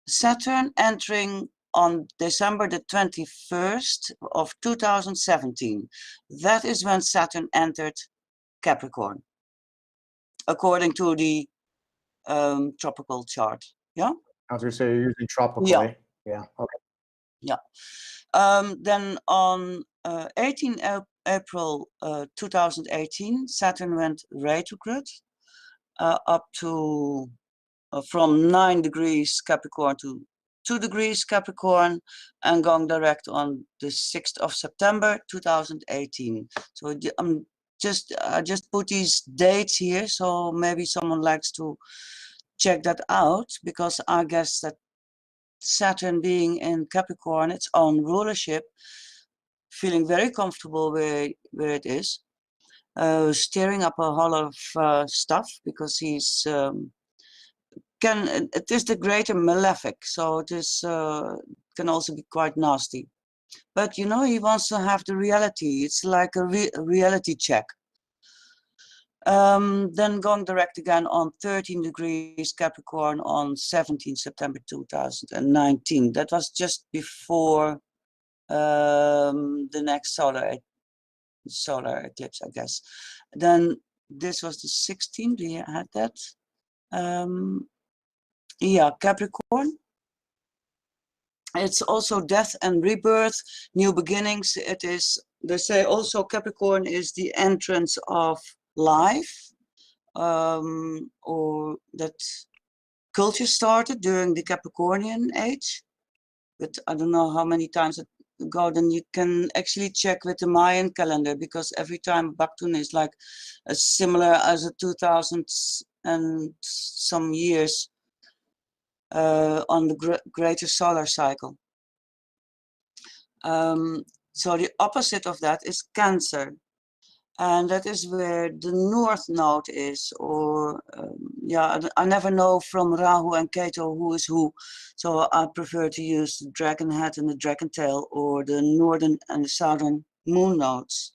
Speaker 3: Saturn entering on December the 21st of 2017. That is when Saturn entered Capricorn, according to the tropical chart. Yeah.
Speaker 1: I was going to say you're using tropical.
Speaker 3: Yeah.
Speaker 1: Eh? Yeah. Okay.
Speaker 3: Yeah. Then on 18 April 2018, Saturn went retrograde up to from 9 degrees Capricorn to 2 degrees Capricorn, and going direct on the 6th of September 2018. So I just put these dates here, so maybe someone likes to check that out, because I guess that Saturn being in Capricorn, its own rulership, feeling very comfortable where it is, stirring up a whole lot of stuff, because he's it is the greater malefic, so it is can also be quite nasty. But you know, he wants to have the reality. It's like a reality check. Then going direct again on 13 degrees Capricorn on 17 September 2019. That was just before the next solar eclipse, I guess. Then this was the 16th. We had that. Yeah, Capricorn. It's also death and rebirth, new beginnings. It is, they say also Capricorn is the entrance of life, or that culture started during the Capricornian age. But I don't know how many times ago. Then you can actually check with the Mayan calendar, because every time Baktun is like similar as a 2000 and some years on the greater solar cycle. So the opposite of that is Cancer, and that is where the North Node is, or yeah, I never know from Rahu and Ketu who is who, so I prefer to use the dragon head and the dragon tail, or the northern and the southern moon nodes.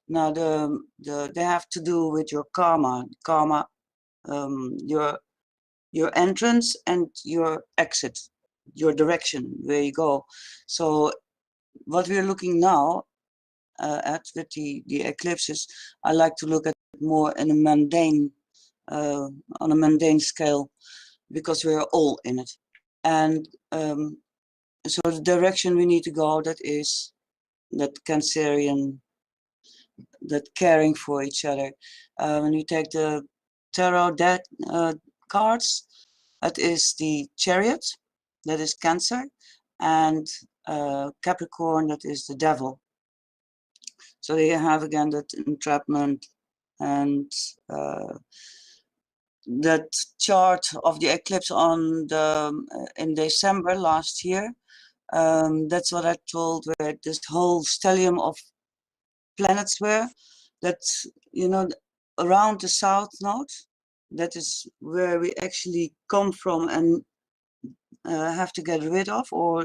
Speaker 3: Now they have to do with your karma, your entrance and your exit, your direction, where you go. So what we're looking now at with the eclipses, I like to look at it more in a mundane, on a mundane scale, because we're all in it. And so the direction we need to go, that is that Cancerian, that caring for each other. When you take the tarot cards, that is the Chariot, that is Cancer, and Capricorn, that is the Devil. So there you have again that entrapment, and that chart of the eclipse on the in December last year. That's what I told, where this whole stellium of planets were. That, you know, around the South Node, that is where we actually come from and have to get rid of, or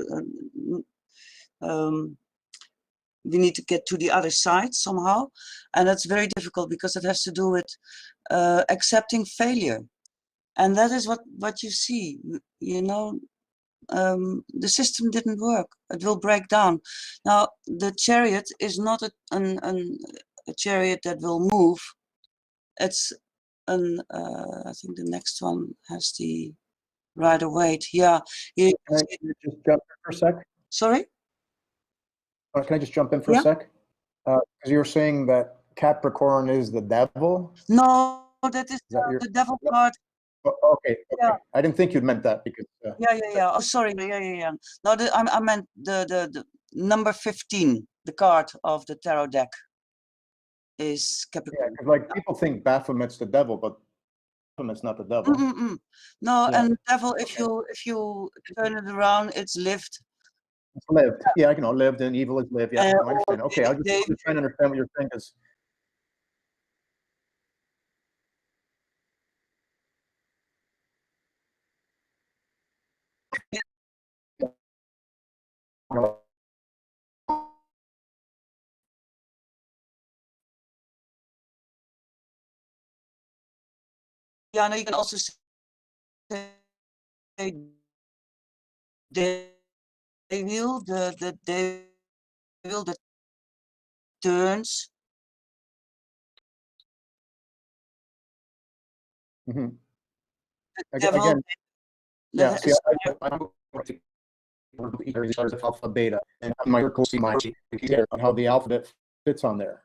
Speaker 3: we need to get to the other side somehow, and that's very difficult, because it has to do with accepting failure, and that is what you see. You know, the system didn't work. It will break down. Now the Chariot is not a chariot that will move. It's I think the next one has the Rider-Waite. Yeah.
Speaker 1: Can I just jump in for a sec?
Speaker 3: Sorry.
Speaker 1: Can I just jump in for
Speaker 3: Yeah.
Speaker 1: a sec? Because you're saying that Capricorn is the devil.
Speaker 3: No, that is
Speaker 1: that
Speaker 3: the devil card.
Speaker 1: Oh, okay.
Speaker 3: Yeah.
Speaker 1: I didn't think you'd meant that, because.
Speaker 3: Yeah. Oh, sorry. Yeah. No, I meant the number 15, the card of the tarot deck, is
Speaker 1: Yeah,
Speaker 3: Capricorn.
Speaker 1: 'cause, like, people think Baphomet's the devil, but Baphomet's not the devil.
Speaker 3: No,
Speaker 1: Yeah.
Speaker 3: and devil, if you turn it around, it's lived.
Speaker 1: It's lived. Yeah, you know, lived and evil is lived. Yeah, I understand. Okay, I was just trying to understand what you're saying, because.
Speaker 3: Yeah, no, you can also say wheel, the day wheel that turns.
Speaker 1: Mhm.
Speaker 3: The devil.
Speaker 1: Again,
Speaker 3: that
Speaker 1: yeah. See,
Speaker 3: is-
Speaker 1: I don't either these letters, alpha, beta, and my circle see my on how the alphabet fits on there.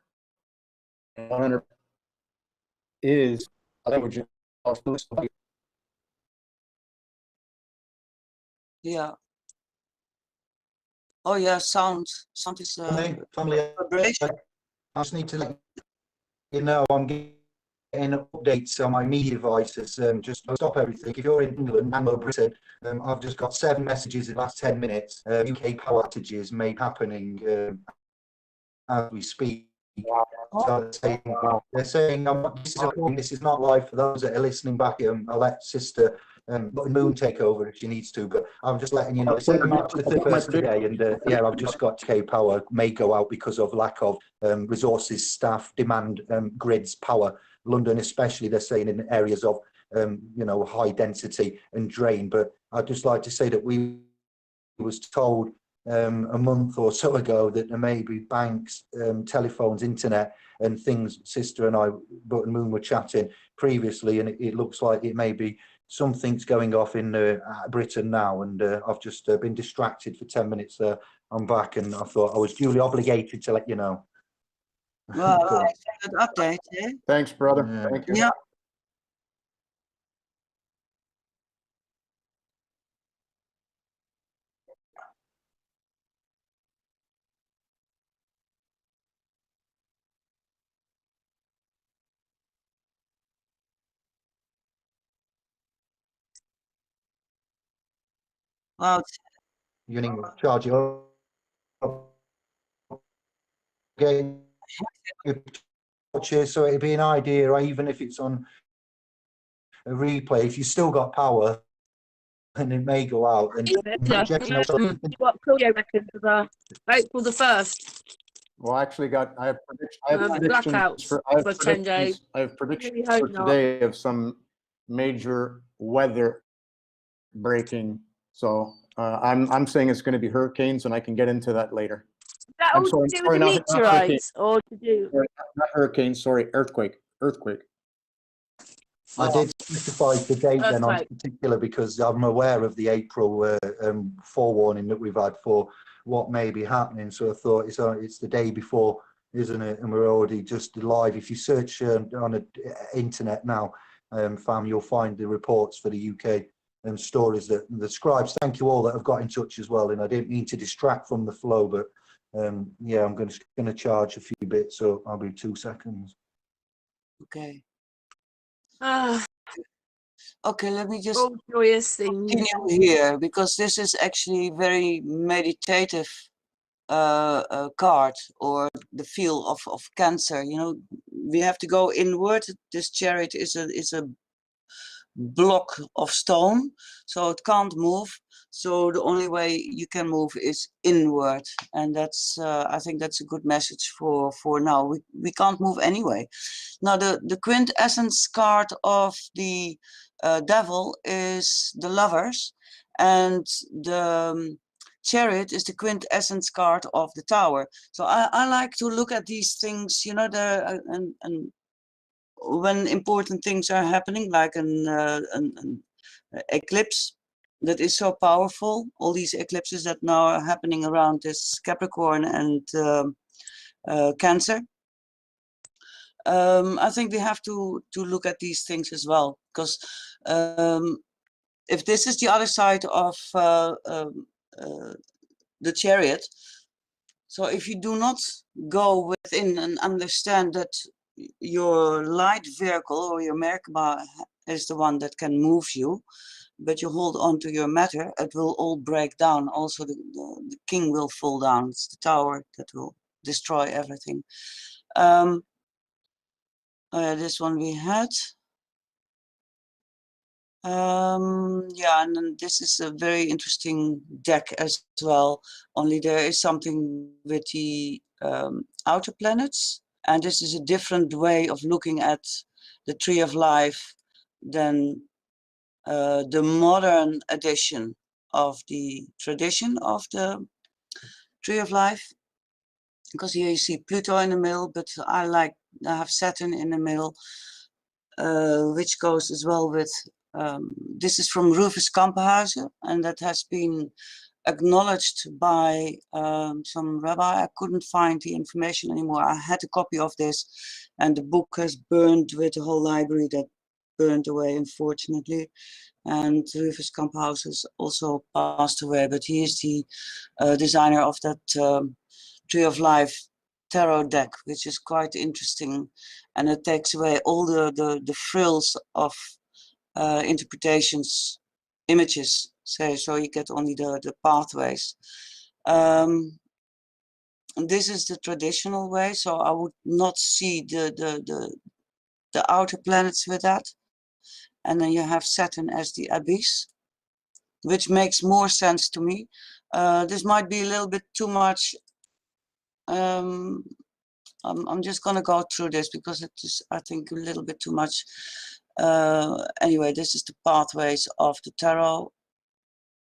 Speaker 1: 100 is a language of
Speaker 3: yeah. Oh yeah, sound. Sound is
Speaker 4: Family,
Speaker 3: vibration.
Speaker 4: I just need to let you know I'm getting updates on my media devices. Just stop everything. If you're in England and Britain, I've just got 7 messages in the last 10 minutes. UK power outages may be happening as we speak. So they're saying this is not live for those that are listening back. I'll let Sister Moon take over if she needs to, but I'm just letting you know. It's March the 31st today, and yeah, I've just got UK power may go out because of lack of resources, staff, demand, grids, power. London especially, they're saying in areas of you know, high density and drain. But I'd just like to say that we was told a month or so ago that there may be banks, telephones, internet and things. Sister and I, Button Moon, were chatting previously, and it looks like it may be something's going off in Britain now, and I've just been distracted for 10 minutes there. I'm back, and I thought I was duly obligated to let you know.
Speaker 3: Well,
Speaker 4: Cool.
Speaker 3: excellent update. Eh?
Speaker 1: Thanks, brother.
Speaker 4: Yeah.
Speaker 1: Thank you.
Speaker 3: Yeah. Wow.
Speaker 4: You need to charge your game, so it'd be an idea, or even if it's on a replay, if you still got power and it may go out and
Speaker 2: What Claudio reckons of April the 1st.
Speaker 1: Well, I actually I have predictions
Speaker 2: Blackouts
Speaker 1: for,
Speaker 2: for 10 days.
Speaker 1: I have predictions
Speaker 2: Really hope
Speaker 1: for
Speaker 2: not.
Speaker 1: today of some major weather breaking. So I'm saying it's going to be hurricanes, and I can get into that later.
Speaker 2: Is that
Speaker 1: I'm
Speaker 2: all
Speaker 1: sorry,
Speaker 2: to do
Speaker 1: sorry,
Speaker 2: with the
Speaker 1: not hurricane.
Speaker 2: meteorites or to do?
Speaker 1: Sorry, not hurricanes. Sorry, earthquake.
Speaker 4: I did specify the date then on
Speaker 2: Earthquake.
Speaker 4: particular because I'm aware of the April forewarning that we've had for what may be happening. So I thought it's the day before, isn't it? And we're already just live. If you search on the internet now, fam, you'll find the reports for the UK and stories that the scribes. Thank you all that have got in touch as well. And I didn't mean to distract from the flow, but yeah, I'm going to charge a few bits, so I'll be 2 seconds.
Speaker 3: Okay.
Speaker 2: Ah,
Speaker 3: Okay, let me just
Speaker 2: all joyous things.
Speaker 3: continue here because this is actually very meditative card, or the feel of Cancer. You know, we have to go inward. This chariot is a block of stone, so it can't move. So the only way you can move is inward, and that's I think that's a good message for now. We can't move anyway. Now the quintessence card of the devil is the Lovers, and the Chariot is the quintessence card of the Tower. So I like to look at these things, you know, and when important things are happening, like an eclipse that is so powerful, all these eclipses that now are happening around this Capricorn and Cancer. I think we have to look at these things as well, because if this is the other side of the Chariot, so if you do not go within and understand that your light vehicle or your Merkaba is the one that can move you, but you hold on to your matter, it will all break down. Also, the king will fall down. It's the tower that will destroy everything. This one we had. Yeah, and then this is a very interesting deck as well. Only there is something with the outer planets, and this is a different way of looking at the Tree of Life than the modern edition. of the tradition of the Tree of Life, because here you see Pluto in the middle, but I have Saturn in the middle, which goes as well with, this is from Rufus Kampenhuizen, and that has been acknowledged by some rabbi. I couldn't find the information anymore. I had a copy of this, and the book has burned with the whole library that burned away, unfortunately. And Rufus Kampenhuizen has also passed away, but he is the designer of that Tree of Life tarot deck, which is quite interesting, and it takes away all the frills of interpretations, images, so you get only the pathways. This is the traditional way, so I would not see the outer planets with that. And then you have Saturn as the abyss, which makes more sense to me. This might be a little bit too much. I'm just going to go through this because it is, I think, a little bit too much. Anyway, this is the pathways of the tarot.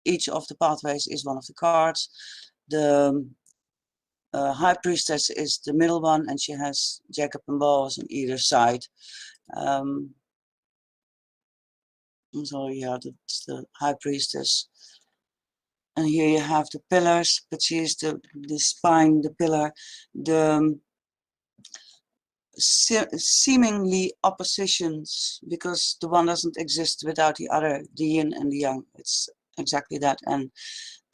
Speaker 3: Each of the pathways is one of the cards. The High Priestess is the middle one, and she has Jacob and Boaz on either side. So yeah, that's the High Priestess. And here you have the pillars, but she is the spine, the pillar, the seemingly oppositions, because the one doesn't exist without the other, the yin and the yang. It's exactly that. And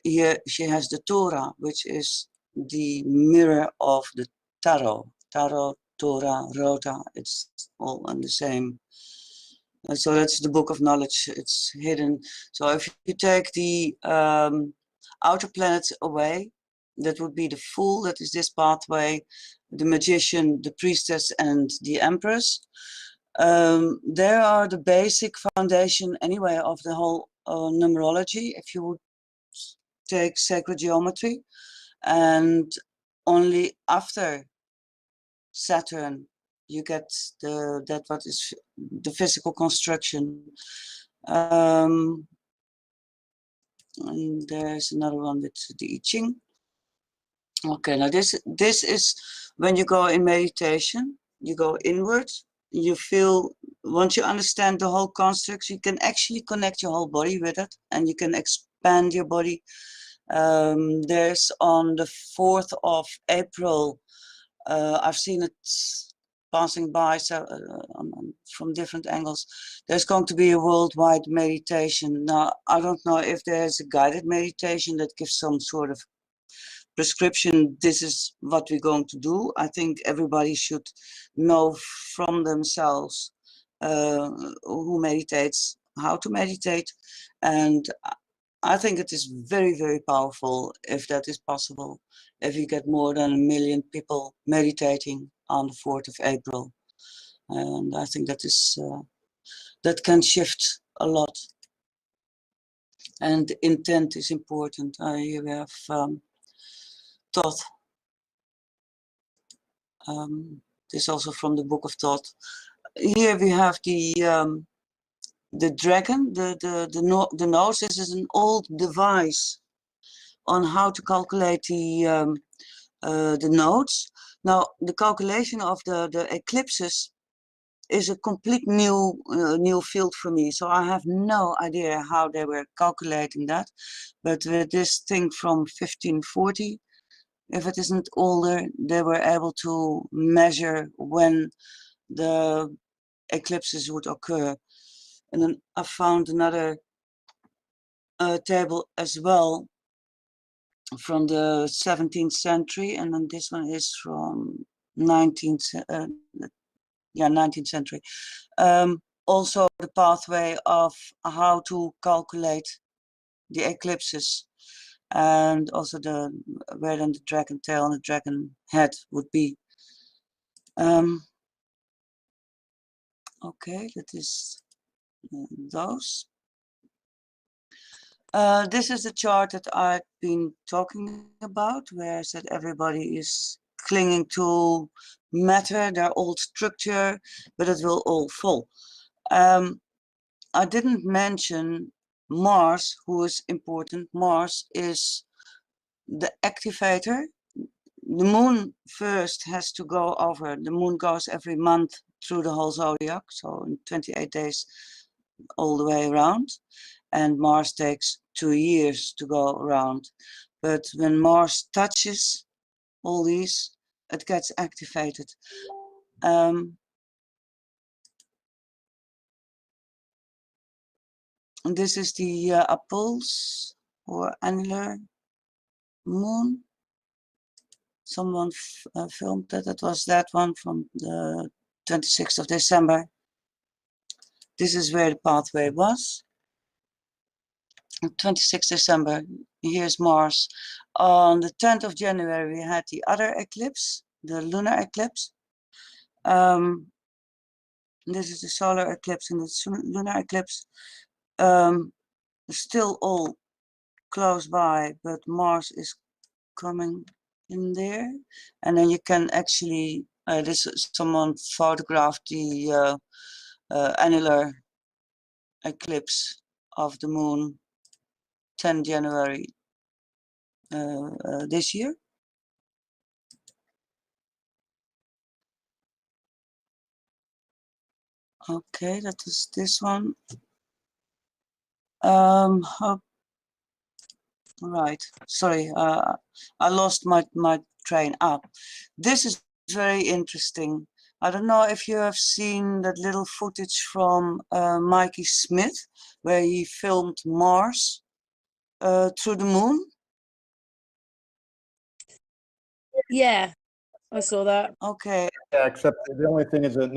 Speaker 3: here she has the Torah, which is the mirror of the tarot. Tarot, Torah, Rota, it's all in the same. So that's the book of knowledge. It's hidden. So if you take the outer planets away, that would be the Fool, that is this pathway, the Magician, the Priestess, and the Empress. There are the basic foundation anyway of the whole numerology. If you would take sacred geometry, and only after Saturn you get that what is the physical construction. And there's another one with the I Ching. Okay, now this is when you go in meditation, you go inward, you feel, once you understand the whole construct, you can actually connect your whole body with it, and you can expand your body. There's on the 4th of April, I've seen it passing by, so from different angles. There's going to be a worldwide meditation. Now, I don't know if there's a guided meditation that gives some sort of prescription, this is what we're going to do. I think everybody should know from themselves who meditates, how to meditate. And I think it is very, very powerful if that is possible, if you get more than 1 million people meditating on the 4th of April. And I think that is that can shift a lot. And intent is important. Here we have Thoth. This is also from the Book of Thoth. Here we have the dragon, the nodes. This is an old device on how to calculate the nodes. Now, the calculation of the eclipses is a complete new field for me. So I have no idea how they were calculating that. But with this thing from 1540, if it isn't older, they were able to measure when the eclipses would occur. And then I found another table as well from the 17th century, and then this one is from 19th century. Also the pathway of how to calculate the eclipses, and also where then the dragon tail and the dragon head would be. Okay, that is those. This is the chart that I've been talking about, where I said everybody is clinging to matter, their old structure, but it will all fall. I didn't mention Mars, who is important. Mars is the activator. The moon first has to go over. The moon goes every month through the whole zodiac, so in 28 days all the way around. And Mars takes 2 years to go around. But when Mars touches all these, it gets activated. And this is the Apples or annular moon. Someone filmed that. It was that one from the 26th of December. This is where the pathway was. 26th December, here's Mars. On the 10th of January, we had the other eclipse, the lunar eclipse. This is the solar eclipse and the lunar eclipse. Still all close by, but Mars is coming in there. And then you can actually, someone photographed the annular eclipse of the moon 10 January this year. Okay, that is this one. Right, sorry, I lost my train up. This is very interesting. I don't know if you have seen that little footage from Mikey Smith, where he filmed Mars through the moon.
Speaker 2: Yeah, I saw that.
Speaker 3: Okay.
Speaker 1: Yeah, except the only thing is that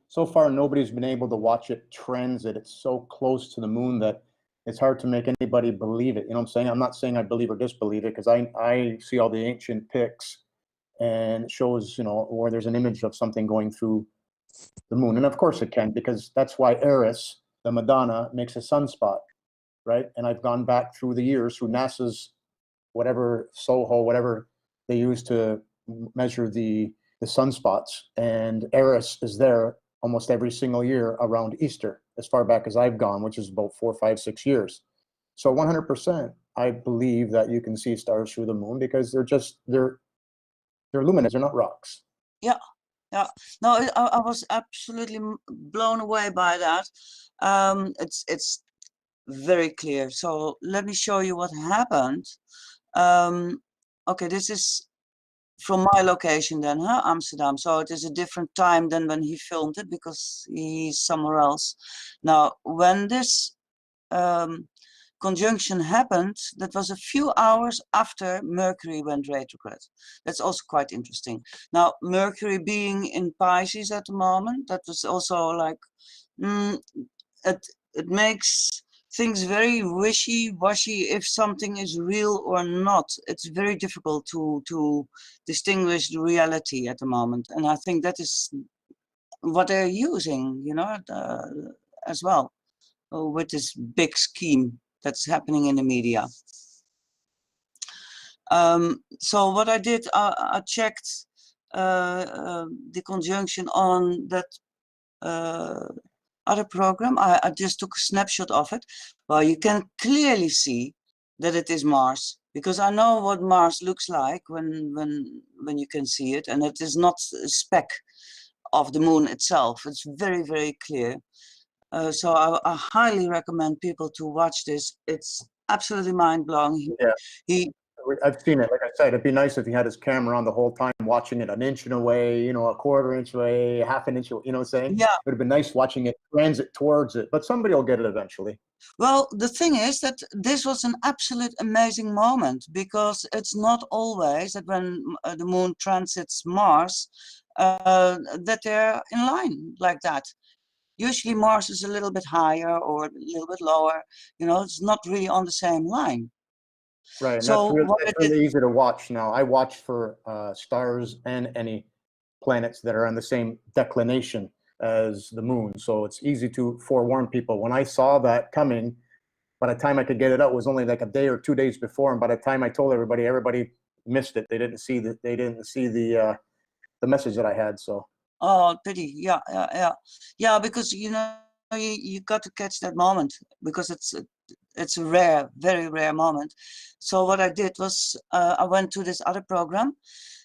Speaker 1: so far nobody's been able to watch it transit. It's so close to the moon that it's hard to make anybody believe it. You know what I'm saying? I'm not saying I believe or disbelieve it, because I see all the ancient pics and it shows, you know, where there's an image of something going through the moon. And of course it can, because that's why Eris, the Madonna, makes a sunspot, right? And I've gone back through the years through NASA's whatever, SOHO, whatever they use to measure the sunspots, and Eris is there almost every single year around Easter, as far back as I've gone, which is about 4, 5, 6 years. So 100%, I believe that you can see stars through the moon, because they're luminous, they're not rocks.
Speaker 3: Yeah, yeah. No, I was absolutely blown away by that. It's very clear. So let me show you what happened. Okay, this is from my location then, Amsterdam. So it is a different time than when he filmed it, because he's somewhere else. Now, when this conjunction happened, that was a few hours after Mercury went retrograde. That's also quite interesting. Now, Mercury being in Pisces at the moment, that was also like, it makes things very wishy-washy if something is real or not. It's very difficult to distinguish the reality at the moment. And I think that is what they're using, you know, as well, with this big scheme that's happening in the media. So what I did, I checked the conjunction on that other program. I just took a snapshot of it. Well, you can clearly see that it is Mars, because I know what Mars looks like when you can see it, and it is not a speck of the moon itself. It's very, very clear. So I highly recommend people to watch this. It's absolutely mind-blowing.
Speaker 1: Yeah. I've seen it. Like I said, it'd be nice if he had his camera on the whole time, watching it an inch away, you know, a quarter inch away, half an inch, you know what I'm saying?
Speaker 3: Yeah.
Speaker 1: It would have been nice watching it transit towards it, but somebody will get it eventually.
Speaker 3: Well, the thing is that this was an absolute amazing moment, because it's not always that when the moon transits Mars, that they're in line like that. Usually Mars is a little bit higher or a little bit lower, you know, it's not really on the same line.
Speaker 1: Right, and
Speaker 3: So
Speaker 1: that's really easy to watch now. I watch for stars and any planets that are on the same declination as the moon, so it's easy to forewarn people. When I saw that coming, by the time I could get it out, it was only like a day or 2 days before, and by the time I told everybody, everybody missed it. They didn't see the message that I had. So.
Speaker 3: Oh, pity. Yeah, because you know you got to catch that moment, because it's a rare, very rare moment. So what I did was I went to this other program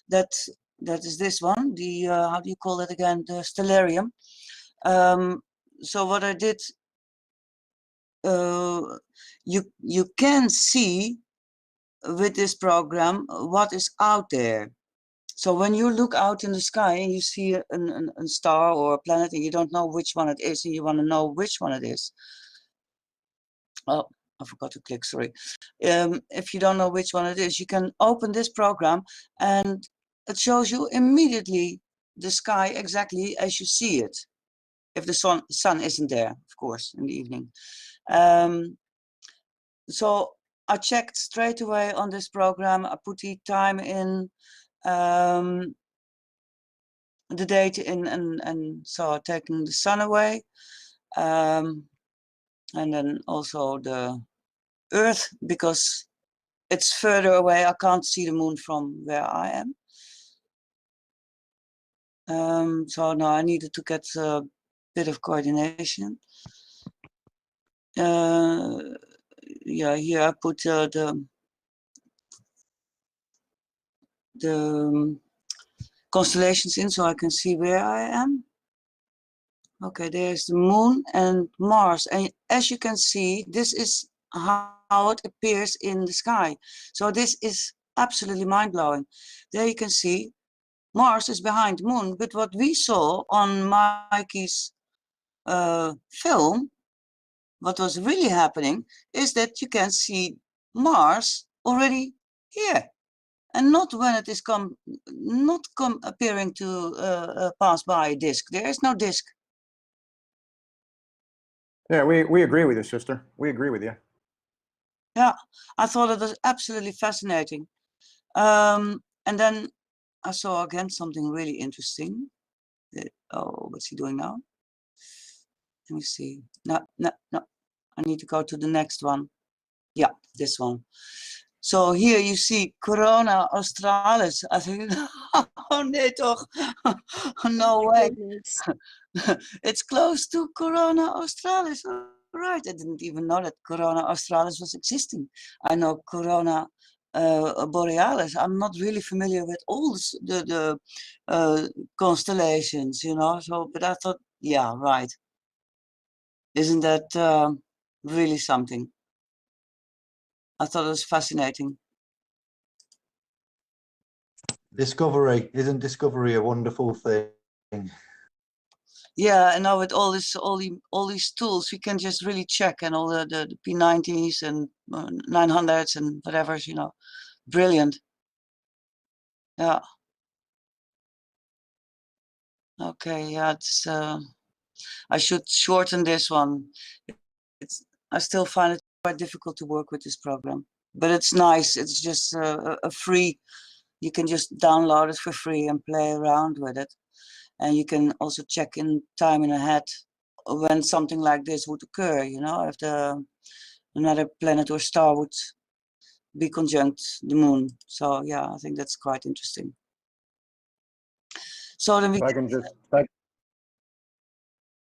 Speaker 3: that is this one, the how do you call it again, the stellarium. So what I did, you can see with this program what is out there. So when you look out in the sky and you see a star or a planet and you don't know which one it is and you want to know which one it is. Oh, I forgot to click, sorry. If you don't know which one it is, you can open this program and it shows you immediately the sky exactly as you see it. If the sun isn't there, of course, in the evening. So I checked straight away on this program. I put the time in, the date in, and so taking the sun away, and then also the Earth, because it's further away. I can't see the moon from where I am. So now I needed to get a bit of coordination. Yeah, here I put the constellations in so I can see where I am. Okay, there's the moon and Mars, and as you can see, this is how it appears in the sky. So this is absolutely mind-blowing. There you can see Mars is behind the moon, but what we saw on Mikey's film, what was really happening is that you can see Mars already here, and not when it is appearing to pass by a disk. There is no disk.
Speaker 1: Yeah, we agree with you, sister. We agree with you.
Speaker 3: Yeah, I thought it was absolutely fascinating. And then I saw again something really interesting. Oh, what's he doing now? Let me see. No. I need to go to the next one. Yeah, this one. So here you see Corona Australis. I think, oh nee toch, no way.
Speaker 2: Goodness.
Speaker 3: It's close to Corona Australis. Right, I didn't even know that Corona Australis was existing. I know Corona Borealis. I'm not really familiar with all the constellations, you know. So, but I thought, yeah, right. Isn't that really something? I thought it was fascinating.
Speaker 4: Discovery, isn't discovery a wonderful thing?
Speaker 3: Yeah, and now with all these tools, we can just really check, and all the P90s and 900s and whatever, you know, brilliant. Yeah. Okay. Yeah, it's. I should shorten this one. I still find it quite difficult to work with this program, but it's nice. It's just a free. You can just download it for free and play around with it. And you can also check in time in ahead when something like this would occur, you know, if another planet or star would be conjunct the moon. So yeah, I think that's quite interesting. So then we,
Speaker 1: If I can just,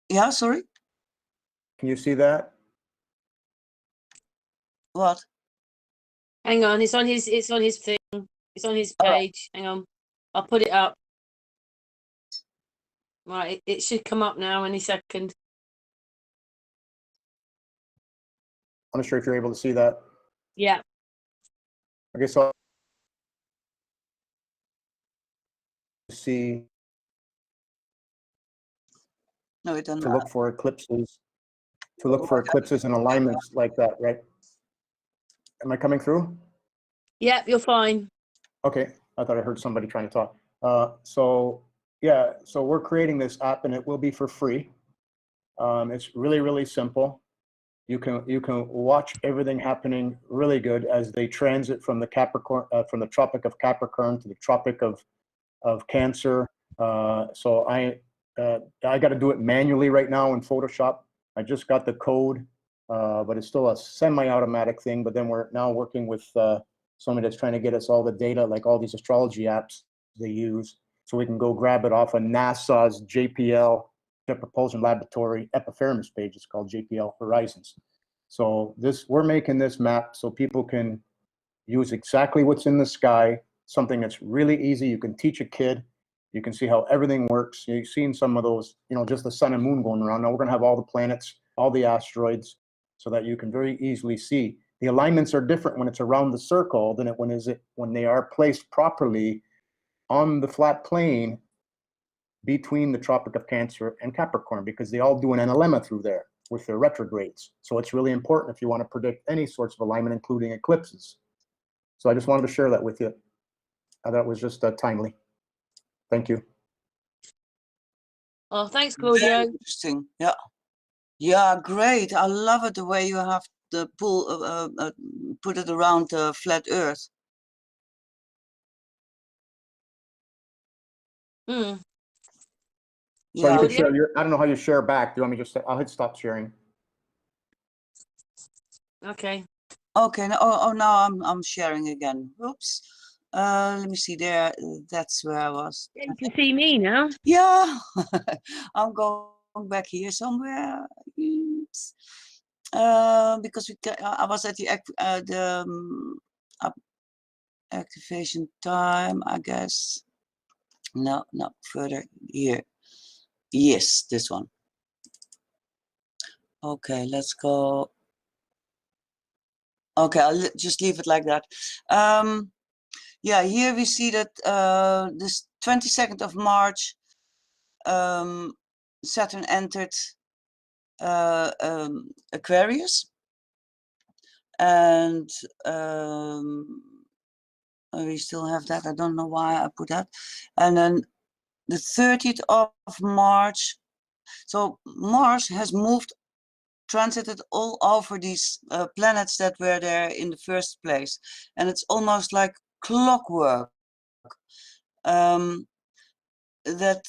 Speaker 3: yeah, sorry,
Speaker 1: can you see that?
Speaker 3: what?
Speaker 2: Hang on, it's on his thing. It's on his
Speaker 3: All right.
Speaker 2: page. Hang on. I'll put it up. Right, it should come up now any second.
Speaker 1: I'm not sure if you're able to see that.
Speaker 2: Yeah.
Speaker 1: Okay, so see
Speaker 3: No, it doesn't.
Speaker 1: to look for eclipses, and alignments like that, right? Am I coming through?
Speaker 2: Yeah, you're fine.
Speaker 1: Okay, I thought I heard somebody trying to talk. So yeah, so we're creating this app and it will be for free. It's really simple. You can watch everything happening really good as they transit from the Capricorn, from the Tropic of Capricorn to the Tropic of Cancer. So I got to do it manually right now in Photoshop. I just got the code, but it's still a semi-automatic thing. But then we're now working with somebody that's trying to get us all the data, like all these astrology apps they use, so we can go grab it off of NASA's JPL, Jet Propulsion Laboratory Epipheramous page. It's called JPL Horizons. So we're making this map so people can use exactly what's in the sky, something that's really easy. You can teach a kid. You can see how everything works. You've seen some of those, just the sun and moon going around. Now we're going to have all the planets, all the asteroids, so that you can very easily see. The alignments are different when it's around the circle than when they are placed properly on the flat plane between the Tropic of Cancer and Capricorn, because they all do an analemma through there with their retrogrades. So it's really important if you want to predict any sorts of alignment, including eclipses. So I just wanted to share that with you. That was just timely. Thank you.
Speaker 2: Oh, thanks,
Speaker 3: Very
Speaker 2: Claudio.
Speaker 3: interesting. Yeah. Yeah, great. I love it the way you have the put it around the flat Earth.
Speaker 2: Mm.
Speaker 1: So
Speaker 3: Yeah.
Speaker 1: you can share I don't know how you share back. Do you want me to just say, I'll hit stop sharing.
Speaker 2: Okay.
Speaker 3: Okay. Now I'm sharing again. Oops. Let me see there. That's where I was.
Speaker 2: Yeah, you can see me now.
Speaker 3: Yeah. I'm going back here somewhere. Oops. Because I was at the activation time, I guess. No, not further here. Yes, this one. Okay, let's go. Okay, I'll just leave it like that. Yeah, here we see that this 22nd of March, Saturn entered Aquarius, and we still have that. I don't know why I put that. And then the 30th of March, so Mars has transited all over these planets that were there in the first place, and it's almost like clockwork that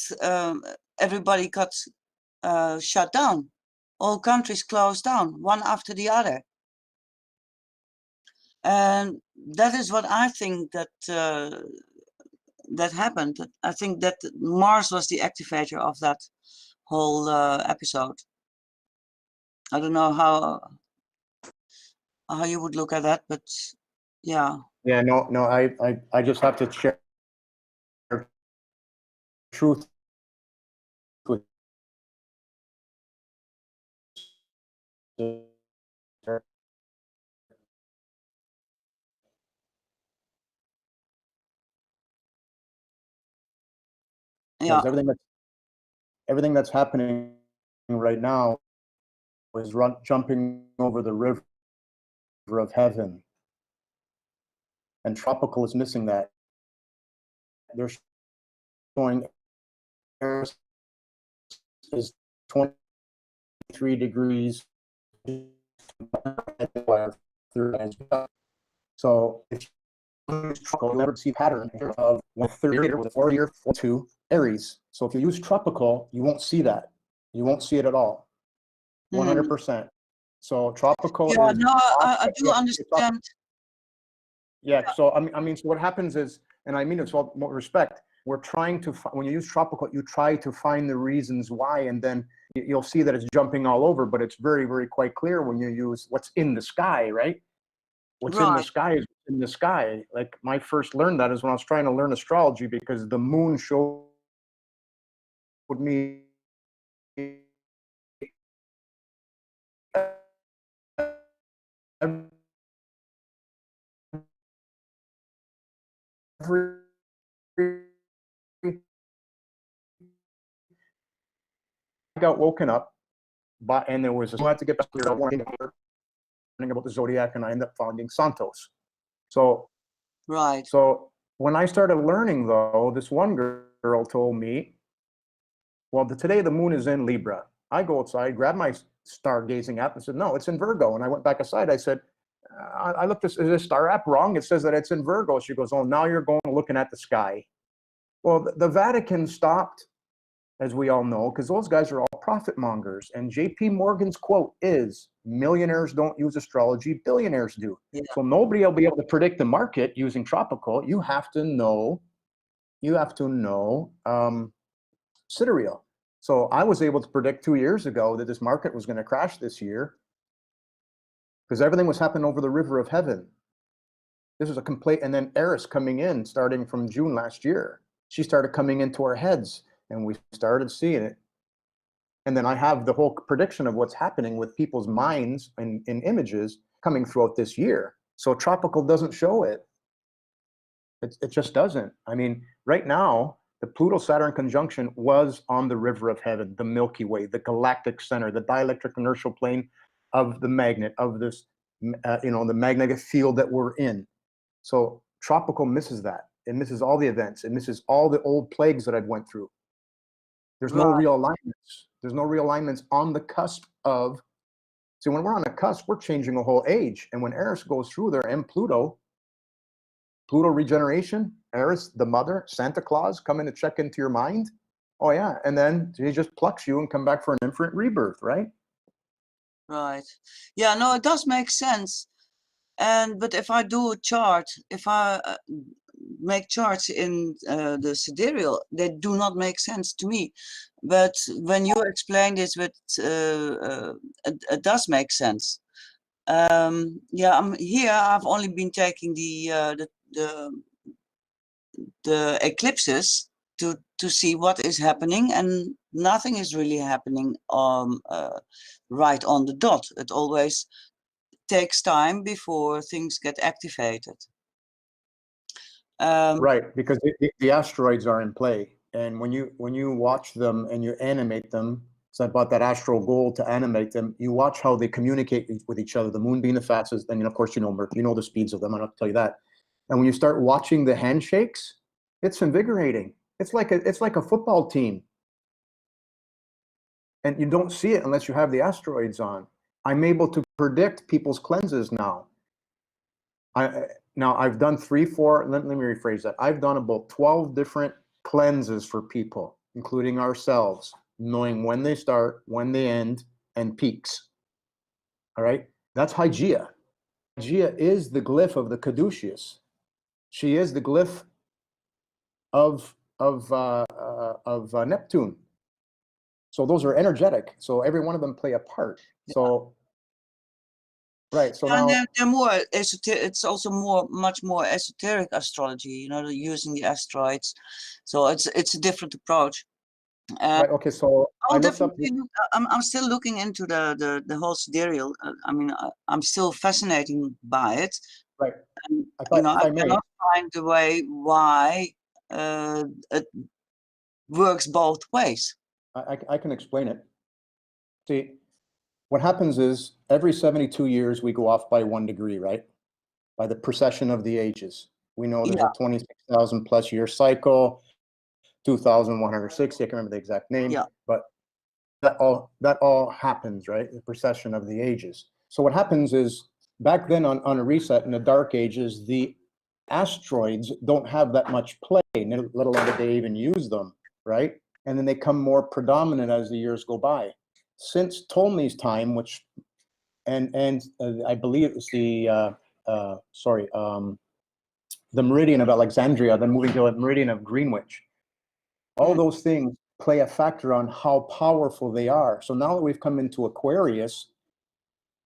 Speaker 3: everybody got shut down. All countries closed down, one after the other. And that is what I think that that happened. I think that Mars was the activator of that whole episode. I don't know how you would look at that, but yeah.
Speaker 1: Yeah, no, I just have to share truth with her.
Speaker 3: Yeah.
Speaker 1: Because everything that's happening right now is jumping over the river of heaven, and tropical is missing that. They're showing Eris is 23 degrees. So if you'll never see pattern of 1/3 with 4-year 4-2 Aries. So if you use tropical, you won't see that. You won't see it at all. 100%. So tropical
Speaker 3: Yeah,
Speaker 1: is.
Speaker 3: no, I do understand.
Speaker 1: Yeah. So I mean, so what happens is, and I mean it's all more respect. We're trying to when you use tropical, you try to find the reasons why, and then you'll see that it's jumping all over. But it's very, very quite clear when you use what's in the sky, right? What's in the sky is in the sky. Like my first learned that is when I was trying to learn astrology, because the moon showed me every I got woken up, and there was I had to get back to learning about the zodiac, and I ended up finding Santos. So when I started learning, though, this one girl told me, well, today the moon is in Libra. I go outside, grab my stargazing app, and said, no, it's in Virgo. And I went back aside. I said, I looked is this star app wrong? It says that it's in Virgo. She goes, oh, now you're going looking at the sky. Well, the Vatican stopped, as we all know, because those guys are all profit mongers. And J.P. Morgan's quote is, millionaires don't use astrology, billionaires do. Yeah. So nobody will be able to predict the market using tropical. You have to know sidereal. So I was able to predict 2 years ago that this market was going to crash this year. because everything was happening over the river of heaven. This was a complete, and then Eris coming in starting from June last year. She started coming into our heads, and we started seeing it. And then I have the whole prediction of what's happening with people's minds and in images coming throughout this year. So tropical doesn't show it. It just doesn't. I mean, right now, the Pluto-Saturn conjunction was on the river of heaven, the Milky Way, the galactic center, the dielectric inertial plane of the magnet, of this, the magnetic field that we're in. So tropical misses that. It misses all the events. It misses all the old plagues that I've went through. There's no real alignments. There's no real alignments on the cusp of, see, when we're on the cusp, we're changing a whole age. And when Eris goes through there and Pluto regeneration, Eris, the mother, Santa Claus, coming to check into your mind. Oh yeah, and then he just plucks you and come back for an infinite rebirth, right?
Speaker 3: Right. Yeah, no, it does make sense. But if I do a chart, if I make charts in the sidereal, they do not make sense to me. But when you explain this, it does make sense. Yeah, I'm here. I've only been taking the eclipses to see what is happening, and nothing is really happening right on the dot. It always takes time before things get activated.
Speaker 1: Right, because the asteroids are in play, and when you watch them and you animate them, so I bought that astral gold to animate them. You watch how they communicate with each other. The moon being the fastest, and of course you know the speeds of them. I don't have to tell you that. And when you start watching the handshakes, it's invigorating. It's like a football team, and you don't see it unless you have the asteroids on. I'm able to predict people's cleanses now. Now I've done 3, 4. Let me rephrase that. I've done about 12 different cleanses for people, including ourselves, knowing when they start, when they end, and peaks. All right, that's Hygeia. Hygeia is the glyph of the caduceus. She is the glyph of Neptune. So those are energetic. So every one of them play a part. So right. So
Speaker 3: and
Speaker 1: now
Speaker 3: they're more esoteric. It's also much more esoteric astrology. You know, using the asteroids. So it's a different approach.
Speaker 1: right. Okay. So
Speaker 3: I'll definitely. I'm still looking into the whole sidereal. I mean, I'm still fascinated by it.
Speaker 1: Right.
Speaker 3: And,
Speaker 1: I
Speaker 3: cannot find the way why it works both ways.
Speaker 1: I can explain it. See, what happens is every 72 years we go off by 1 degree, right? By the precession of the ages. We know there's a 26,000 plus year cycle, 2,160. I can't remember the exact name, but that all happens, right? The precession of the ages. So what happens is back then on a reset in the dark ages, the asteroids don't have that much play, let alone that they even use them, right? And then they come more predominant as the years go by. Since Ptolemy's time, which, and I believe it's the meridian of Alexandria, then moving to the meridian of Greenwich. All those things play a factor on how powerful they are. So now that we've come into Aquarius,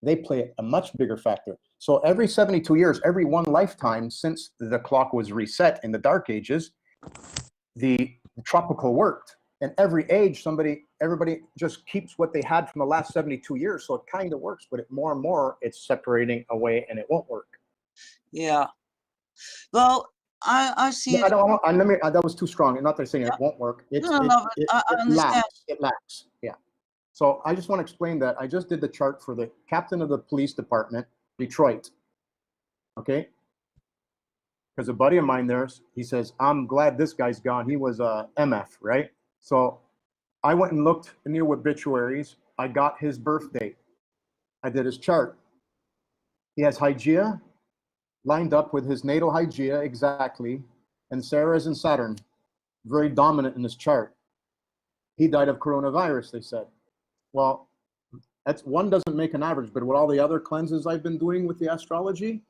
Speaker 1: they play a much bigger factor. So every 72 years, every one lifetime since the clock was reset in the dark ages, the tropical worked. And every age, everybody just keeps what they had from the last 72 years. So it kind of works, but more and more it's separating away and it won't work.
Speaker 3: Yeah. Well, I see.
Speaker 1: Yeah, that was too strong. Not that I'm saying it won't work. It
Speaker 3: understand.
Speaker 1: It lacks. Yeah. So I just want to explain that. I just did the chart for the captain of the police department, Detroit. Okay. Because a buddy of mine there, he says, I'm glad this guy's gone. He was a MF, right? So I went and looked in the obituaries. I got his birth date. I did his chart. He has Hygeia lined up with his natal Hygeia exactly, and Sarah's in Saturn, very dominant in this chart. He died of coronavirus, they said. Well, that's one doesn't make an average, but with all the other cleanses I've been doing with the astrology,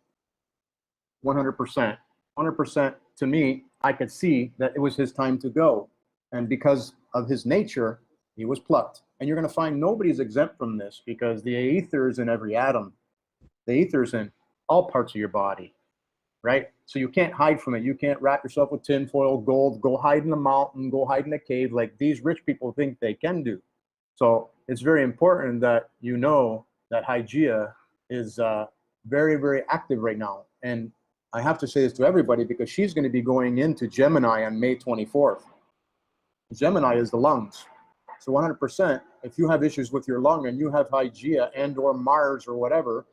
Speaker 1: 100%. 100% to me, I could see that it was his time to go. And because of his nature, he was plucked. And you're going to find nobody's exempt from this because the aether is in every atom. The ether is in all parts of your body, right? So you can't hide from it. You can't wrap yourself with tinfoil, gold, go hide in a mountain, go hide in a cave like these rich people think they can do. So it's very important that you know that Hygeia is very, very active right now. And I have to say this to everybody because she's going to be going into Gemini on May 24th. Gemini is the lungs. So 100%, if you have issues with your lung and you have Hygeia and or Mars or whatever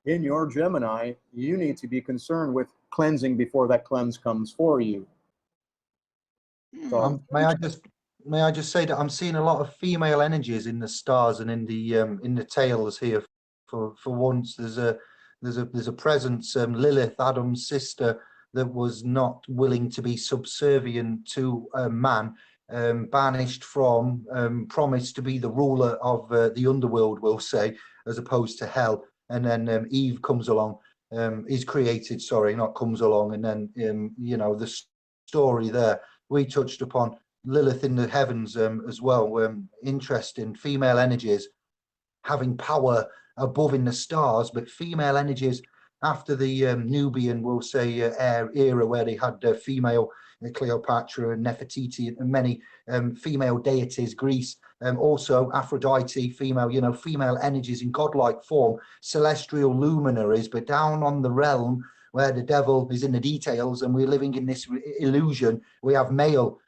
Speaker 1: in your Gemini, you need to be concerned with cleansing before that cleanse comes for you. So
Speaker 4: may I just say that I'm seeing a lot of female energies in the stars and in the tails here. For once, there's a presence, Lilith, Adam's sister, that was not willing to be subservient to a man, banished from, promised to be the ruler of the underworld, we'll say, as opposed to hell. And then Eve comes along, is created, sorry, not comes along, and then you know, the story there. We touched upon Lilith in the heavens as well. Interesting, female energies having power above in the stars, but female energies after the Nubian, we'll say, era where they had female Cleopatra and Nefertiti and many female deities, Greece, also Aphrodite, female, you know, female energies in godlike form, celestial luminaries, but down on the realm where the devil is in the details and we're living in this illusion, we have male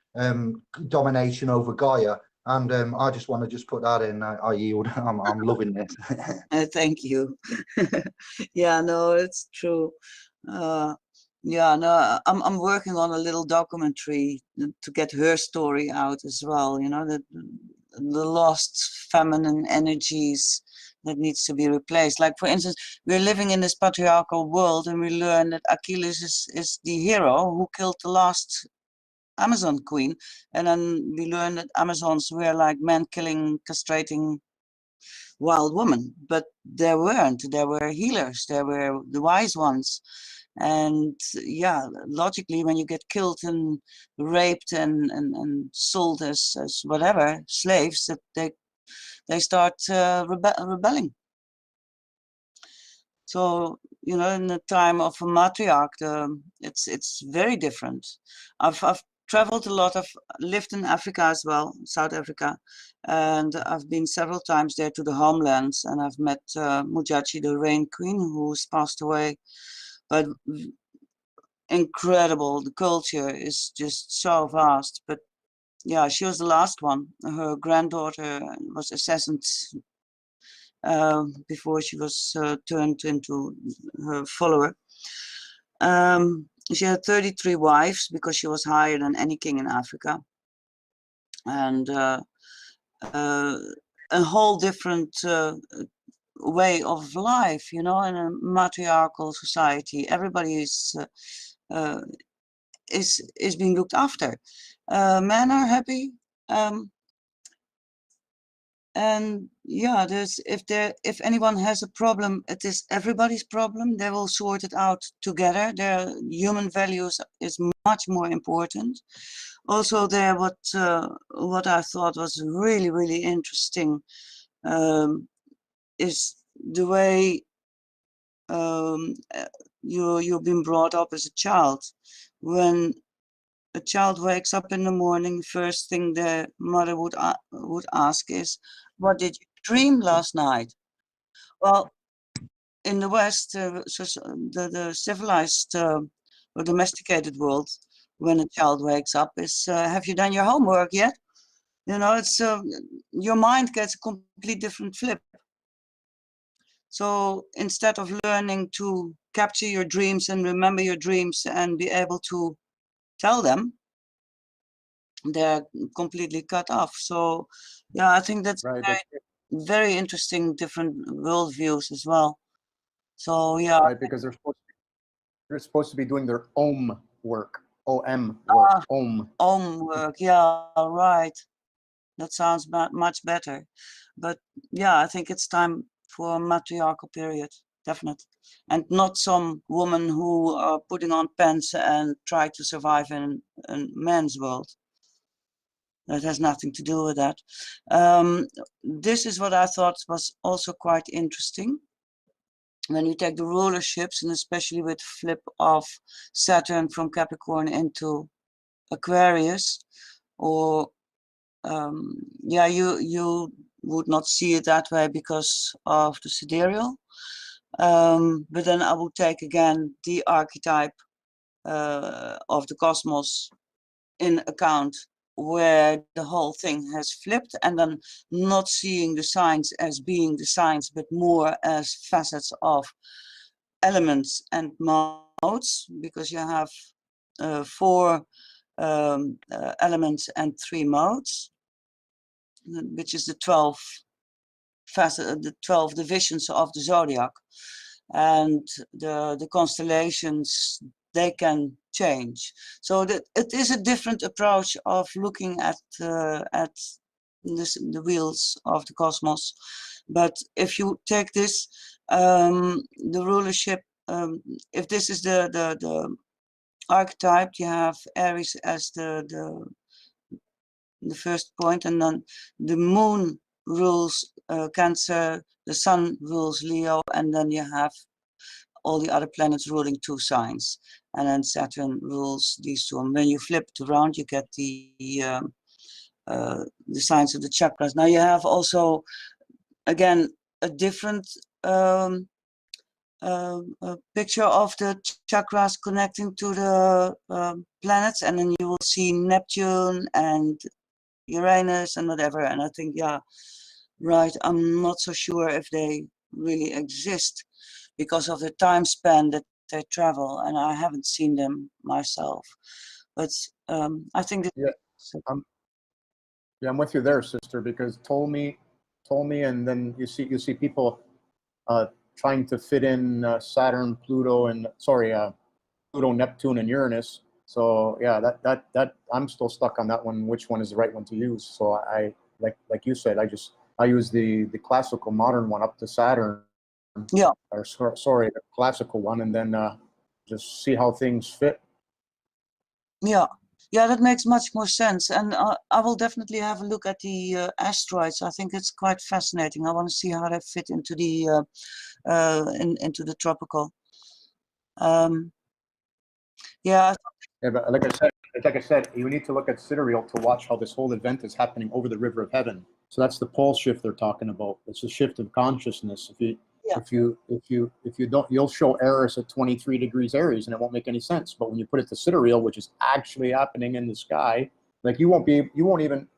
Speaker 4: domination over Gaia. And I just want to just put that in. I yield. I'm loving this.
Speaker 3: Thank you. Yeah, no, it's true. Yeah, no, I'm working on a little documentary to get her story out as well. You know, the lost feminine energies that needs to be replaced. Like, for instance, we're living in this patriarchal world, and we learn that Achilles is the hero who killed the last Amazon queen, and then we learn that Amazons were like men-killing, castrating wild women, but there weren't. There were healers. There were the wise ones. And yeah, logically, when you get killed and raped and sold as whatever slaves, that they start rebelling. So, you know, in the time of a matriarch, it's very different. I've traveled a lot. I've lived in Africa as well, South Africa, and I've been several times there to the homelands, and I've met Mujachi, the Rain Queen, who's passed away. But incredible, the culture is just so vast. But yeah, she was the last one. Her granddaughter was assassinated before she was turned into her follower. She had 33 wives because she was higher than any king in Africa. And a whole different way of life, you know, in a matriarchal society. Everybody is being looked after. Men are happy. And yeah, if anyone has a problem, it is everybody's problem. They will sort it out together. Their human values is much more important. Also, there what I thought was really, really interesting is the way you've been brought up as a child. When a child wakes up in the morning, first thing the mother would ask is, "What did you dream last night?" Well, in the West, the civilized or domesticated world, when a child wakes up, is, "Have you done your homework yet?" You know, it's your mind gets a complete different flip. So instead of learning to capture your dreams and remember your dreams and be able to tell them, they're completely cut off. So yeah, I think that's
Speaker 1: right,
Speaker 3: very, very interesting, different worldviews as well. So yeah,
Speaker 1: right, because they're supposed to be doing their OM work, OM work, OM.
Speaker 3: work, yeah, right. That sounds much better. But yeah, I think it's time for a matriarchal period, definitely. And not some woman who are putting on pants and try to survive in a man's world. That has nothing to do with that. This is what I thought was also quite interesting. when you take the rulerships, and especially with flip of Saturn from Capricorn into Aquarius, or yeah, you would not see it that way because of the sidereal. But then I will take again the archetype of the cosmos in account, where the whole thing has flipped, and then not seeing the signs as being the signs, but more as facets of elements and modes, because you have 4 elements and 3 modes, which is the 12 the 12 divisions of the zodiac, and the constellations, they can change. So that it is a different approach of looking at the wheels of the cosmos. But if you take this, the rulership, if this is the archetype, you have Aries as the first point, and then the moon rules Cancer, the sun rules Leo, and then you have all the other planets ruling 2 signs, and then Saturn rules these 2. And when you flip it around, you get the signs of the chakras. Now you have also, again, a different picture of the chakras connecting to the planets, and then you will see Neptune and Uranus and whatever. And I think, yeah, right, I'm not so sure if they really exist because of the time span that they travel, and I haven't seen them myself. But I think that
Speaker 1: I'm with you there, sister, because told me, and then you see people trying to fit in Saturn, Pluto, and Pluto, Neptune, and Uranus. So yeah, that I'm still stuck on that one. Which one is the right one to use? So I like you said, I use the classical modern one up to Saturn.
Speaker 3: Yeah.
Speaker 1: Or sorry, the classical one, and then just see how things fit.
Speaker 3: Yeah. Yeah, that makes much more sense, and I will definitely have a look at the asteroids. I think it's quite fascinating. I want to see how they fit into the into the tropical. Yeah.
Speaker 1: Yeah, but like I said, you need to look at sidereal to watch how this whole event is happening over the river of heaven. So that's the pole shift they're talking about. It's a shift of consciousness. If you don't, you'll show Eris at 23 degrees Aries, and it won't make any sense. But when you put it to sidereal, which is actually happening in the sky, like you won't even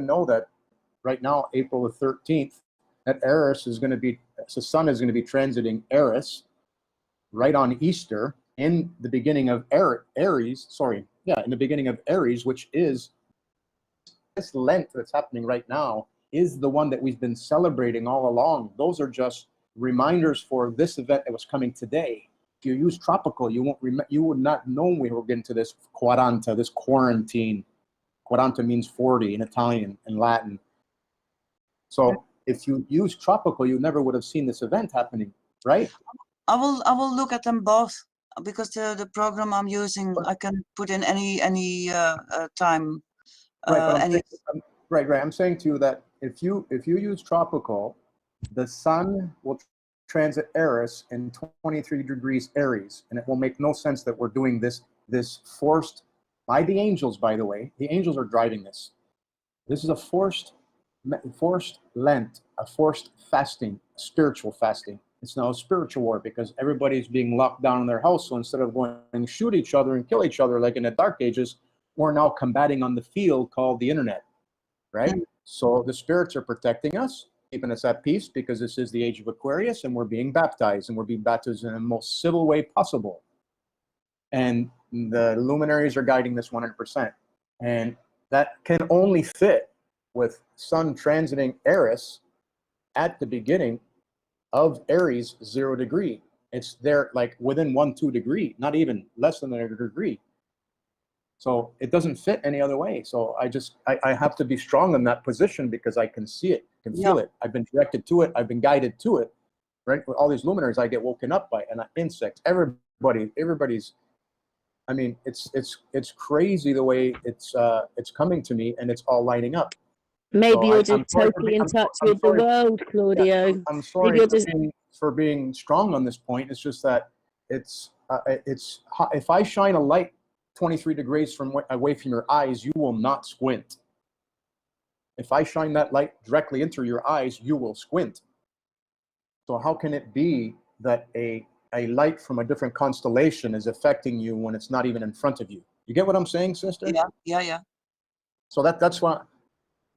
Speaker 1: know that right now, April the 13th, that Eris is going to be, the sun is going to be transiting Eris right on Easter in the beginning of Aries. In the beginning of Aries, which is this Lent that's happening right now, is the one that we've been celebrating all along. Those are just reminders for this event that was coming today. If you use tropical, you would not know we were getting to this quaranta, this quarantine. Quaranta means 40 in Italian and Latin. So if you use tropical, you never would have seen this event happening, right?
Speaker 3: I will look at them both, because the program I'm using, I can put in any time.
Speaker 1: Right. I'm saying to you that if you use tropical, the sun will transit Eris in 23 degrees Aries, and it will make no sense that we're doing this forced by the angels. By the way, the angels are driving this. This is a forced Lent, a forced fasting, spiritual fasting. It's now a spiritual war because everybody's being locked down in their house. So instead of going and shoot each other and kill each other like in the Dark Ages, we're now combating on the field called the internet, right? So the spirits are protecting us, keeping us at peace, because this is the age of Aquarius, and we're being baptized, and we're being baptized in the most civil way possible. And the luminaries are guiding this 100%. And that can only fit with sun transiting Eris at the beginning of Aries 0 degree. It's there like within 1-2 degree, not even less than a degree. So it doesn't fit any other way. So I have to be strong in that position because I can see it, can feel it. I've been directed to it. I've been guided to it, right? With all these luminaries I get woken up by, and insects, everybody's, I mean, it's crazy the way it's coming to me, and it's all lining up.
Speaker 2: Maybe you're just totally in touch with the world, Claudio.
Speaker 1: Yeah, I'm sorry for being strong on this point. It's just that it's if I shine a light 23 degrees away from your eyes, you will not squint. If I shine that light directly into your eyes, you will squint. So how can it be that a light from a different constellation is affecting you when it's not even in front of you? You get what I'm saying, sister?
Speaker 3: Yeah.
Speaker 1: So that's why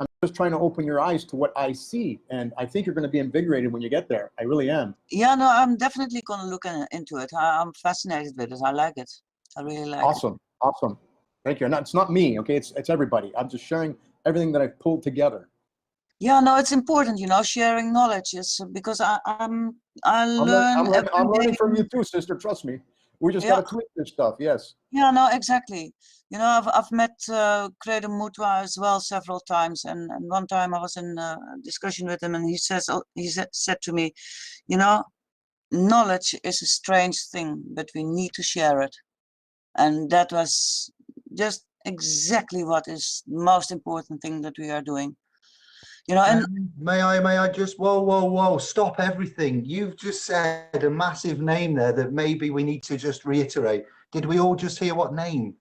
Speaker 1: I'm just trying to open your eyes to what I see, and I think you're going to be invigorated when you get there. I really am.
Speaker 3: Yeah, no, I'm definitely going to look into it. I'm fascinated with it. I like it. I really like it.
Speaker 1: Awesome. Thank you. And it's not me, okay? It's everybody. I'm just sharing everything that I've pulled together.
Speaker 3: Yeah, no, it's important, you know, sharing knowledge is because I'm
Speaker 1: learning from you too, sister. Trust me. We just got to tweak this stuff. Yes.
Speaker 3: Yeah, no, exactly. You know, I've met Credo Mutwa as well several times, and one time I was in a discussion with him, and he said to me, you know, knowledge is a strange thing, but we need to share it, and that was just exactly what is the most important thing that we are doing. You know, and
Speaker 4: may I just whoa, stop everything. You've just said a massive name there that maybe we need to just reiterate. Did we all just hear what name?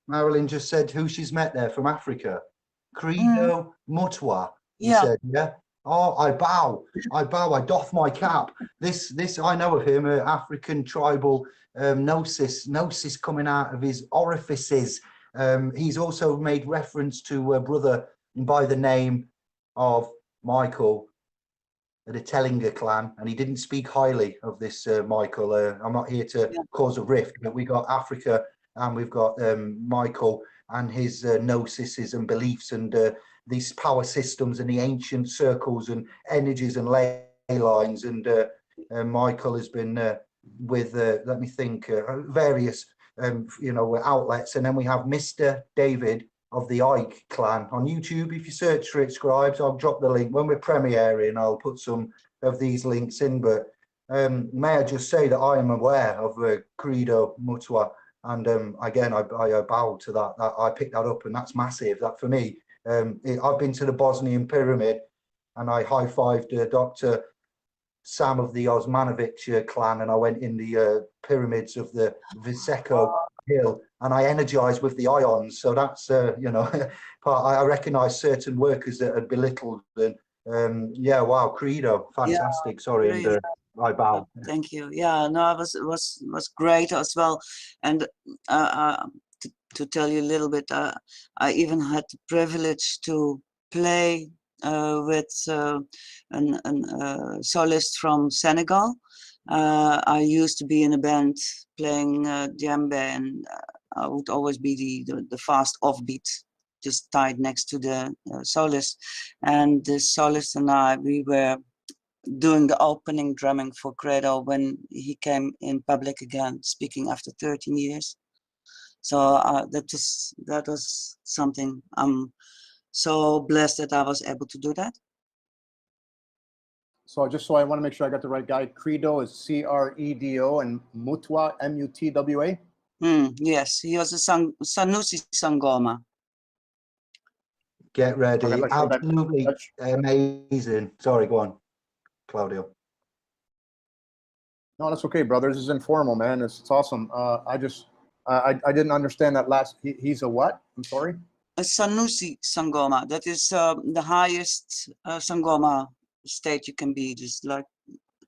Speaker 4: Marilyn just said who she's met there from Africa. Credo Mutwa, you said, yeah? Oh, I bow, I doff my cap. This I know of him, African tribal gnosis coming out of his orifices. He's also made reference to a brother by the name of Michael, the Tellinger clan, and he didn't speak highly of this Michael. I'm not here to cause a rift, but we got Africa and we've got Michael and his gnosis and beliefs and these power systems and the ancient circles and energies and ley lines. And Michael has been with, let me think, various, outlets. And then we have Mr. David of the Ike clan on YouTube. If you search for it, scribes, I'll drop the link when we're premiering. I'll put some of these links in. But may I just say that I am aware of Credo Mutwa, and again, I bow to that. I picked that up, and that's massive. That for me, I've been to the Bosnian pyramid, and I high-fived Dr. Sam of the Osmanovic clan, and I went in the pyramids of the Viseko hill, and I energized with the ions. So that's I recognize certain workers that are belittled. And wow, Credo, fantastic. Sorry, and I bow.
Speaker 3: Thank you. Yeah, no, it was great as well. And to tell you a little bit, I even had the privilege to play with a soloist from Senegal. I used to be in a band playing djembe, and I would always be the fast offbeat, just tied next to the soloist. And the soloist and we were doing the opening drumming for Credo when he came in public again, speaking after 13 years. So that was something. I'm so blessed that I was able to do that.
Speaker 1: So I want to make sure I got the right guy. Credo is Credo, and Mutwa, Mutwa.
Speaker 3: Yes, he was a Sanusi Sangoma.
Speaker 4: Get ready. Okay, absolutely amazing. Sorry, go on, Claudio.
Speaker 1: No, that's okay, brother. This is informal, man. It's awesome. I didn't understand that last. He's a what? I'm sorry.
Speaker 3: A Sanusi Sangoma. That is the highest Sangoma state you can be, just like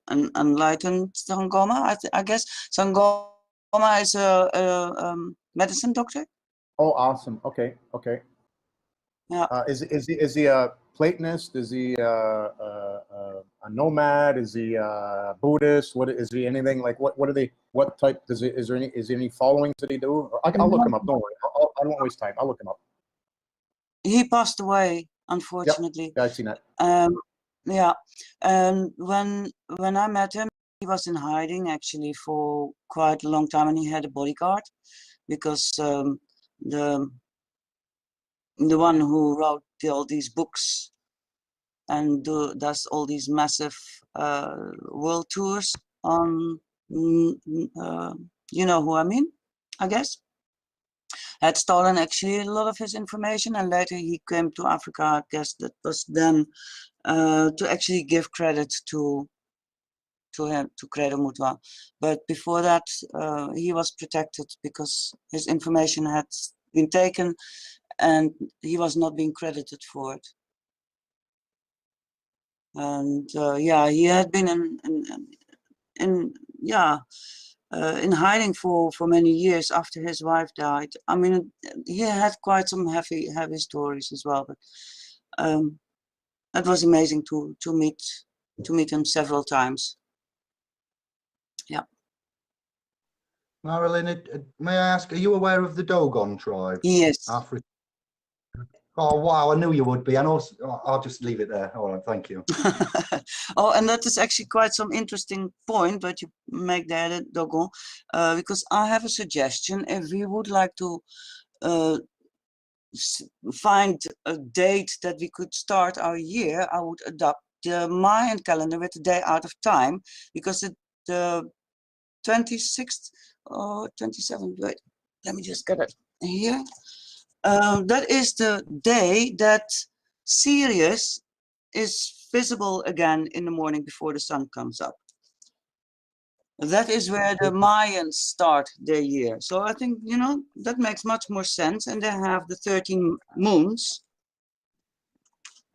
Speaker 3: an enlightened Sangoma. I guess Sangoma is a medicine doctor.
Speaker 1: Oh, awesome. Okay. Yeah. Is he a Platonist? Is he a nomad? Is he a Buddhist? What is he? Anything like what are they? What type? Is there any followings that he do? I'll look him up. Don't worry. I won't waste time. I'll look him up.
Speaker 3: He passed away, unfortunately.
Speaker 1: Yeah, I've seen that.
Speaker 3: Yeah, and when I met him, he was in hiding actually for quite a long time, and he had a bodyguard because the one who wrote all these books and does all these massive world tours on, you know who I mean, I guess, had stolen actually a lot of his information, and later he came to Africa. I guess that was then to actually give credit to to him, to Credo Mutwa. But before that, he was protected because his information had been taken and he was not being credited for it. And yeah, he had been in hiding for many years after his wife died. I mean, he had quite some heavy stories as well. But it was amazing to meet him several times. Yeah.
Speaker 4: Marilyn, may I ask, are you aware of the Dogon tribe?
Speaker 3: Yes.
Speaker 4: Africa. Oh, wow, I knew you would be. And also, I'll just leave it there. All right, thank you.
Speaker 3: Oh, and that is actually quite some interesting point that you make there, Dogon, because I have a suggestion. If we would like to find a date that we could start our year, I would adopt the Mayan calendar with the day out of time, because the 26th or 27th, wait, let me just get it here. That is the day that Sirius is visible again in the morning before the sun comes up. That is where the Mayans start their year. So I think, you know, that makes much more sense. And they have the 13 moons.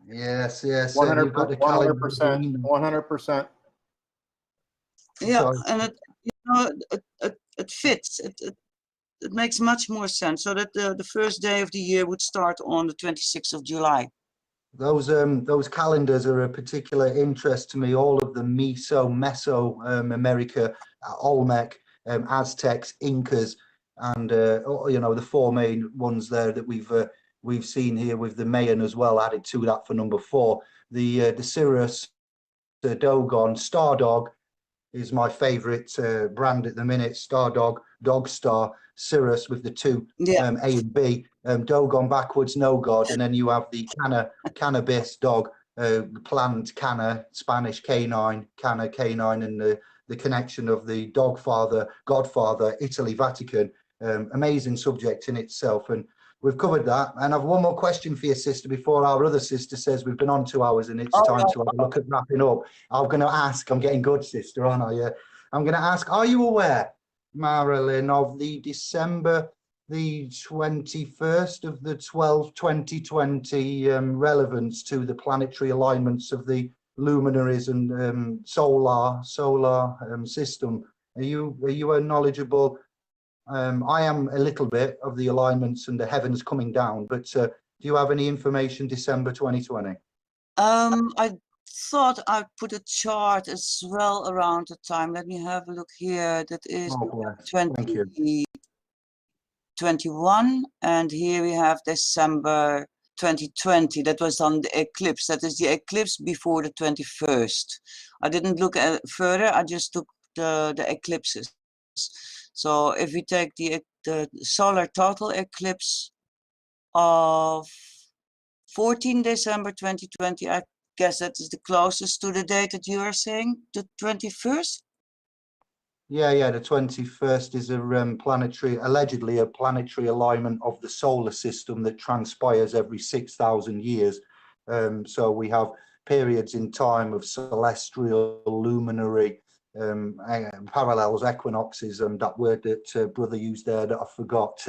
Speaker 4: Yes, yes.
Speaker 1: 100%,
Speaker 4: You've got the calendar.
Speaker 1: 100%.
Speaker 3: Yeah,
Speaker 4: Sorry.
Speaker 3: and it, you know, it fits. It makes much more sense. So that the first day of the year would start on the 26th of July.
Speaker 4: Those calendars are a particular interest to me. All of them, Meso America, Olmec, Aztecs, Incas, and you know, the four main ones there that we've seen here with the Mayan as well added to that for number 4. The Cirrus, the Dogon, Stardog is my favorite brand at the minute. Stardog, Dog Star, Cirrus with the 2 A and B. Dogon backwards, no God, and then you have the cannabis dog, plant canna, Spanish canine, canna canine, and the connection of the Godfather, Italy, Vatican. Amazing subject in itself, and we've covered that. And I've one more question for your sister before our other sister says we've been on 2 hours and it's time to have a look at wrapping up. I'm going to ask, I'm getting good, sister, aren't I? Yeah. I'm going to ask, are you aware, Marilyn, of the December the 21st of the 12th, 2020 relevance to the planetary alignments of the luminaries and solar system? Are you knowledgeable? I am a little bit of the alignments and the heavens coming down, but do you have any information December 2020?
Speaker 3: I thought I'd put a chart as well around the time. Let me have a look here. That is 2021, and here we have December 2020. That was on the eclipse. That is the eclipse before the 21st. I didn't look at further. I just took the eclipses. So if we take the solar total eclipse of 14 December 2020, I guess that is the closest to the date that you are saying, the 21st?
Speaker 4: Yeah, the 21st is a allegedly a planetary alignment of the solar system that transpires every 6,000 years. So we have periods in time of celestial, luminary, parallels, equinoxes, and that word that brother used there that I forgot.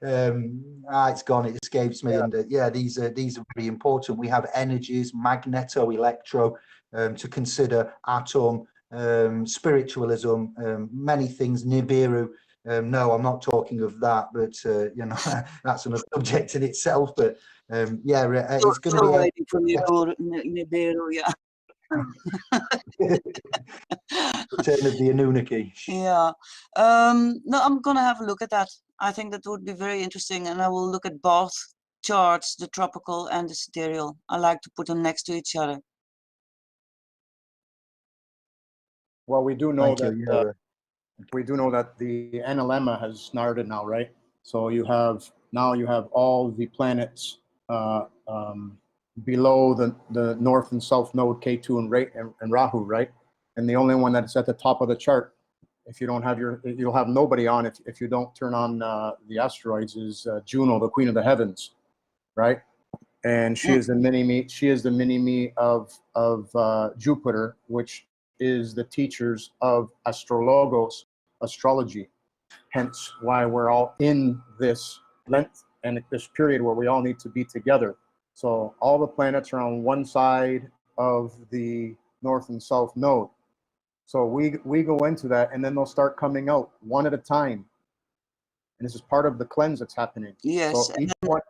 Speaker 4: It's gone, it escapes me. And yeah, these are very important. We have energies, magneto, electro, to consider, atom, spiritualism, many things, Nibiru. No, I'm not talking of that, but you know, that's another subject in itself. But yeah, it's going to be
Speaker 3: waiting for Nibiru, yeah.
Speaker 4: Return of the Anunnaki.
Speaker 3: Yeah. No, I'm gonna have a look at that. I think that would be very interesting, and I will look at both charts, the tropical and the sidereal. I like to put them next to each other.
Speaker 1: Well, we do know
Speaker 4: Thank
Speaker 1: that
Speaker 4: you.
Speaker 1: we do know that the NLMA has started now, right? So you have all the planets below the north and south node, K2 and Rahu, right? And the only one that's at the top of the chart, if you don't have you'll have nobody on if you don't turn on the asteroids, is Juno, the queen of the heavens, right? And she is the mini me. She is the mini me of Jupiter, which is the teachers of astrology. Hence why we're all in this length and this period where we all need to be together. So all the planets are on one side of the north and south node. So we go into that, and then they'll start coming out one at a time. And this is part of the cleanse that's happening.
Speaker 3: Yes.
Speaker 1: So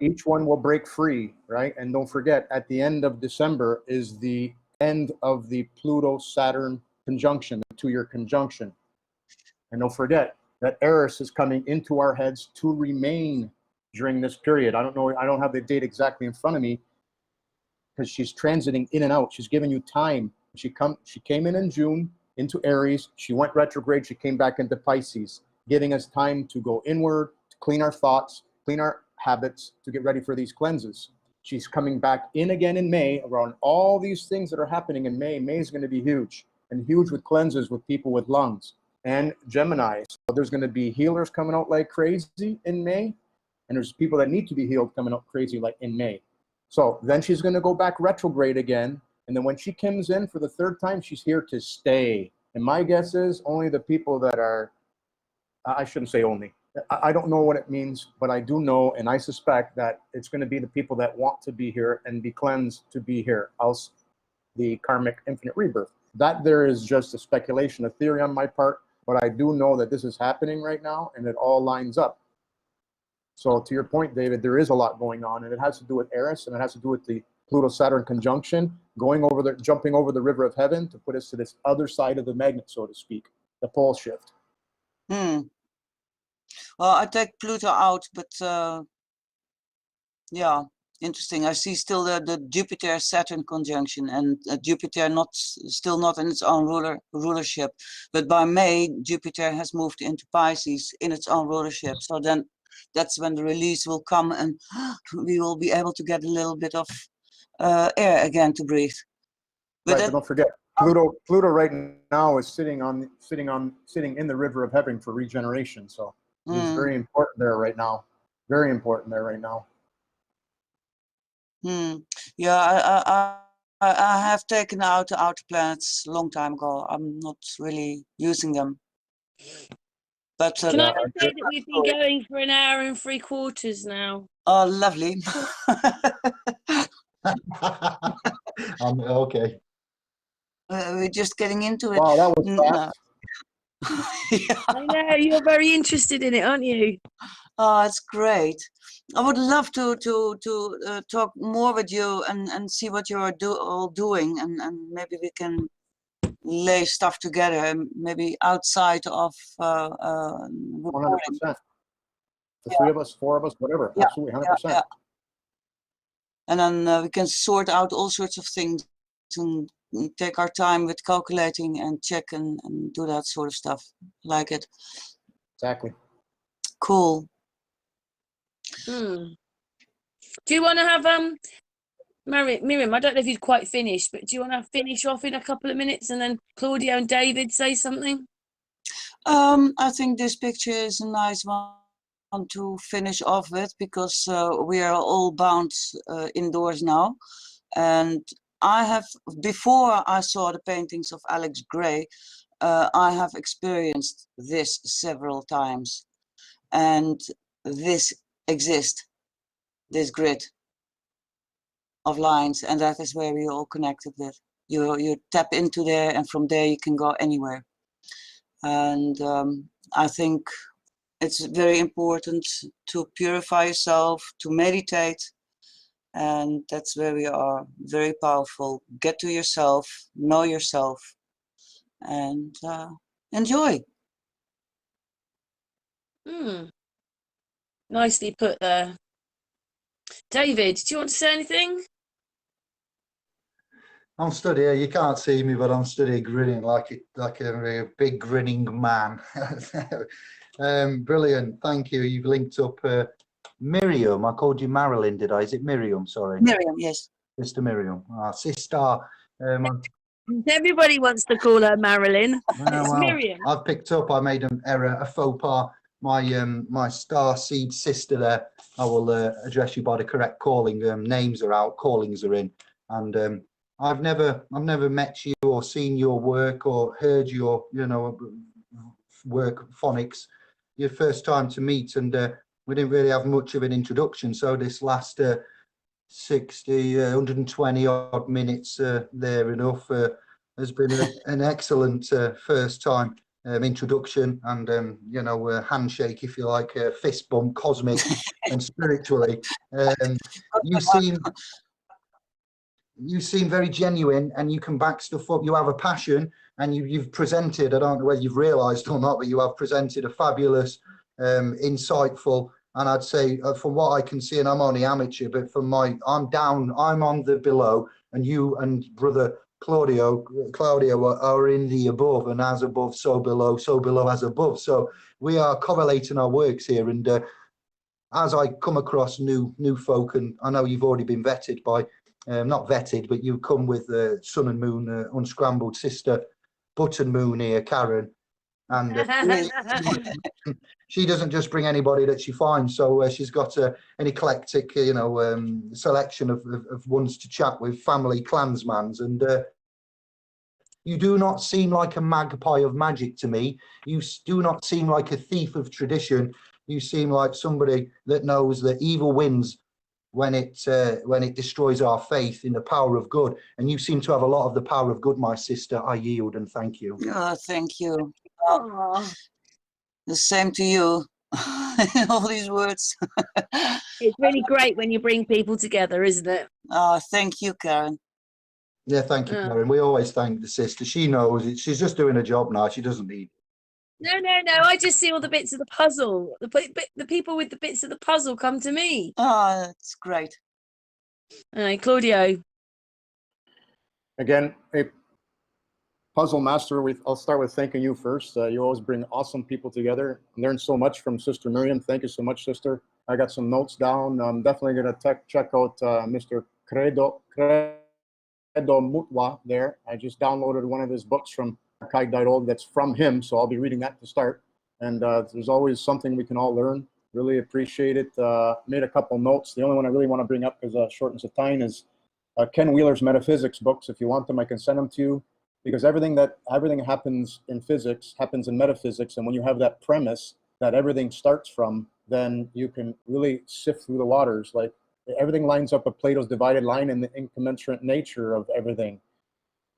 Speaker 1: each one will break free, right? And don't forget, at the end of December is the end of the Pluto-Saturn conjunction, the 2-year conjunction. And don't forget that Eris is coming into our heads to remain during this period. I don't know, I don't have the date exactly in front of me, because she's transiting in and out. She's giving you time. She came in June into Aries. She went retrograde. She came back into Pisces, giving us time to go inward, to clean our thoughts, clean our habits, to get ready for these cleanses. She's coming back in again in May around all these things that are happening in May. May is going to be huge, and huge with cleanses with people with lungs and Gemini. So there's going to be healers coming out like crazy in May, and there's people that need to be healed coming out crazy like in May. So then she's going to go back retrograde again. And then when she comes in for the 3rd time, she's here to stay. And my guess is only the people that are, I shouldn't say only, I don't know what it means, but I do know, and I suspect that it's going to be the people that want to be here and be cleansed to be here, else the karmic infinite rebirth. That there is just a speculation, a theory on my part, but I do know that this is happening right now, and it all lines up. So to your point, David, there is a lot going on, and it has to do with Eris, and it has to do with the Pluto-Saturn conjunction, jumping over the river of heaven to put us to this other side of the magnet, so to speak, the pole shift.
Speaker 3: Well, I take Pluto out, but yeah, interesting. I see still the Jupiter-Saturn conjunction, and Jupiter still not in its own rulership. But by May, Jupiter has moved into Pisces in its own rulership. So then that's when the release will come, and we will be able to get a little bit of air again to breathe.
Speaker 1: But don't forget, Pluto right now is sitting in the river of heaven for regeneration. So it's very important there right now. Very important there right now.
Speaker 3: Yeah, I have taken out the outer planets a long time ago. I'm not really using them. But
Speaker 2: Can I just say that we've been going for 1 hour and 3/4 now?
Speaker 3: Oh, lovely.
Speaker 4: Okay.
Speaker 3: We're just getting into it.
Speaker 1: Wow, that was fast.
Speaker 3: Yeah.
Speaker 2: I know, you're very interested in it, aren't you?
Speaker 3: Oh, it's great. I would love to talk more with you and see what you're all doing, and maybe we can lay stuff together, maybe outside of
Speaker 1: 100%. The 3 of us, 4 of us, whatever.
Speaker 3: Yeah,
Speaker 1: Absolutely, 100%.
Speaker 3: yeah. And then we can sort out all sorts of things and take our time with calculating and check and do that sort of stuff. Like it.
Speaker 1: Exactly.
Speaker 3: Cool.
Speaker 2: Do you want to have Miriam, I don't know if you'd quite finished, but do you want to finish off in a couple of minutes, and then Claudia and David say something?
Speaker 3: I think this picture is a nice one to finish off with, because we are all bound indoors now. And I have, before I saw the paintings of Alex Gray, I have experienced this several times. And this exists, this grid of lines, and that is where we're all connected with. You tap into there, and from there you can go anywhere. And I think it's very important to purify yourself, to meditate, and that's where we are. Very powerful. Get to yourself, know yourself, and enjoy.
Speaker 2: Nicely put there. David, do you want to say anything?
Speaker 4: I'm stood here. You can't see me, but I'm stood here grinning like a big grinning man. Brilliant. Thank you. You've linked up Miriam. I called you Marilyn, did I? Is it Miriam? Sorry.
Speaker 3: Miriam, yes.
Speaker 4: Sister Miriam. Sister.
Speaker 2: Everybody wants to call her Marilyn. It's
Speaker 4: Well,
Speaker 2: Miriam.
Speaker 4: I've picked up. I made an error, a faux pas. My star seed sister there. I will address you by the correct calling. Names are out, callings are in, and I've never met you or seen your work or heard your, work phonics. Your first time to meet, and we didn't really have much of an introduction. So this last 120 odd minutes there enough has been an excellent first time introduction, and handshake, if you like, fist bump, cosmic and spiritually. You seem very genuine, and you can back stuff up. You have a passion, and you've presented, I don't know whether you've realized or not, but you have presented a fabulous, insightful, and I'd say from what I can see, and I'm only amateur, but I'm on the below, and you and brother Claudio are in the above, and as above, so below as above. So we are correlating our works here, and as I come across new folk, and I know you've already been vetted by, not vetted, but you come with Sun and Moon, Unscrambled sister, Button Moon here, Karen, and she doesn't just bring anybody that she finds. So she's got an eclectic, selection of ones to chat with, family, clansmans, and you do not seem like a magpie of magic to me. You do not seem like a thief of tradition. You seem like somebody that knows that evil wins when it destroys our faith in the power of good. And you seem to have a lot of the power of good, my sister. I yield and thank you.
Speaker 3: Oh, thank you.
Speaker 2: Aw.
Speaker 3: The same to you. All these words.
Speaker 2: It's really great when you bring people together, isn't it?
Speaker 3: Oh, thank you, Karen.
Speaker 4: Yeah, thank you, Karen. We always thank the sister. She knows it. She's just doing a job now. She doesn't need.
Speaker 2: No. I just see all the bits of the puzzle. The people with the bits of the puzzle come to me.
Speaker 3: Oh, that's great.
Speaker 2: Claudio.
Speaker 1: Again, a puzzle master. I'll start with thanking you first. You always bring awesome people together. Learn so much from Sister Miriam. Thank you so much, sister. I got some notes down. I'm definitely going to check out Mr. Credo Mutwa there. I just downloaded one of his books from Archive.org that's from him, so I'll be reading that to start. And there's always something we can all learn. Really appreciate it. Made a couple notes. The only one I really want to bring up, because shortens the time, is Ken Wheeler's metaphysics books. If you want them, I can send them to you, because everything happens in physics happens in metaphysics. And when you have that premise that everything starts from, then you can really sift through the waters. Like, everything lines up with Plato's divided line and the incommensurate nature of everything,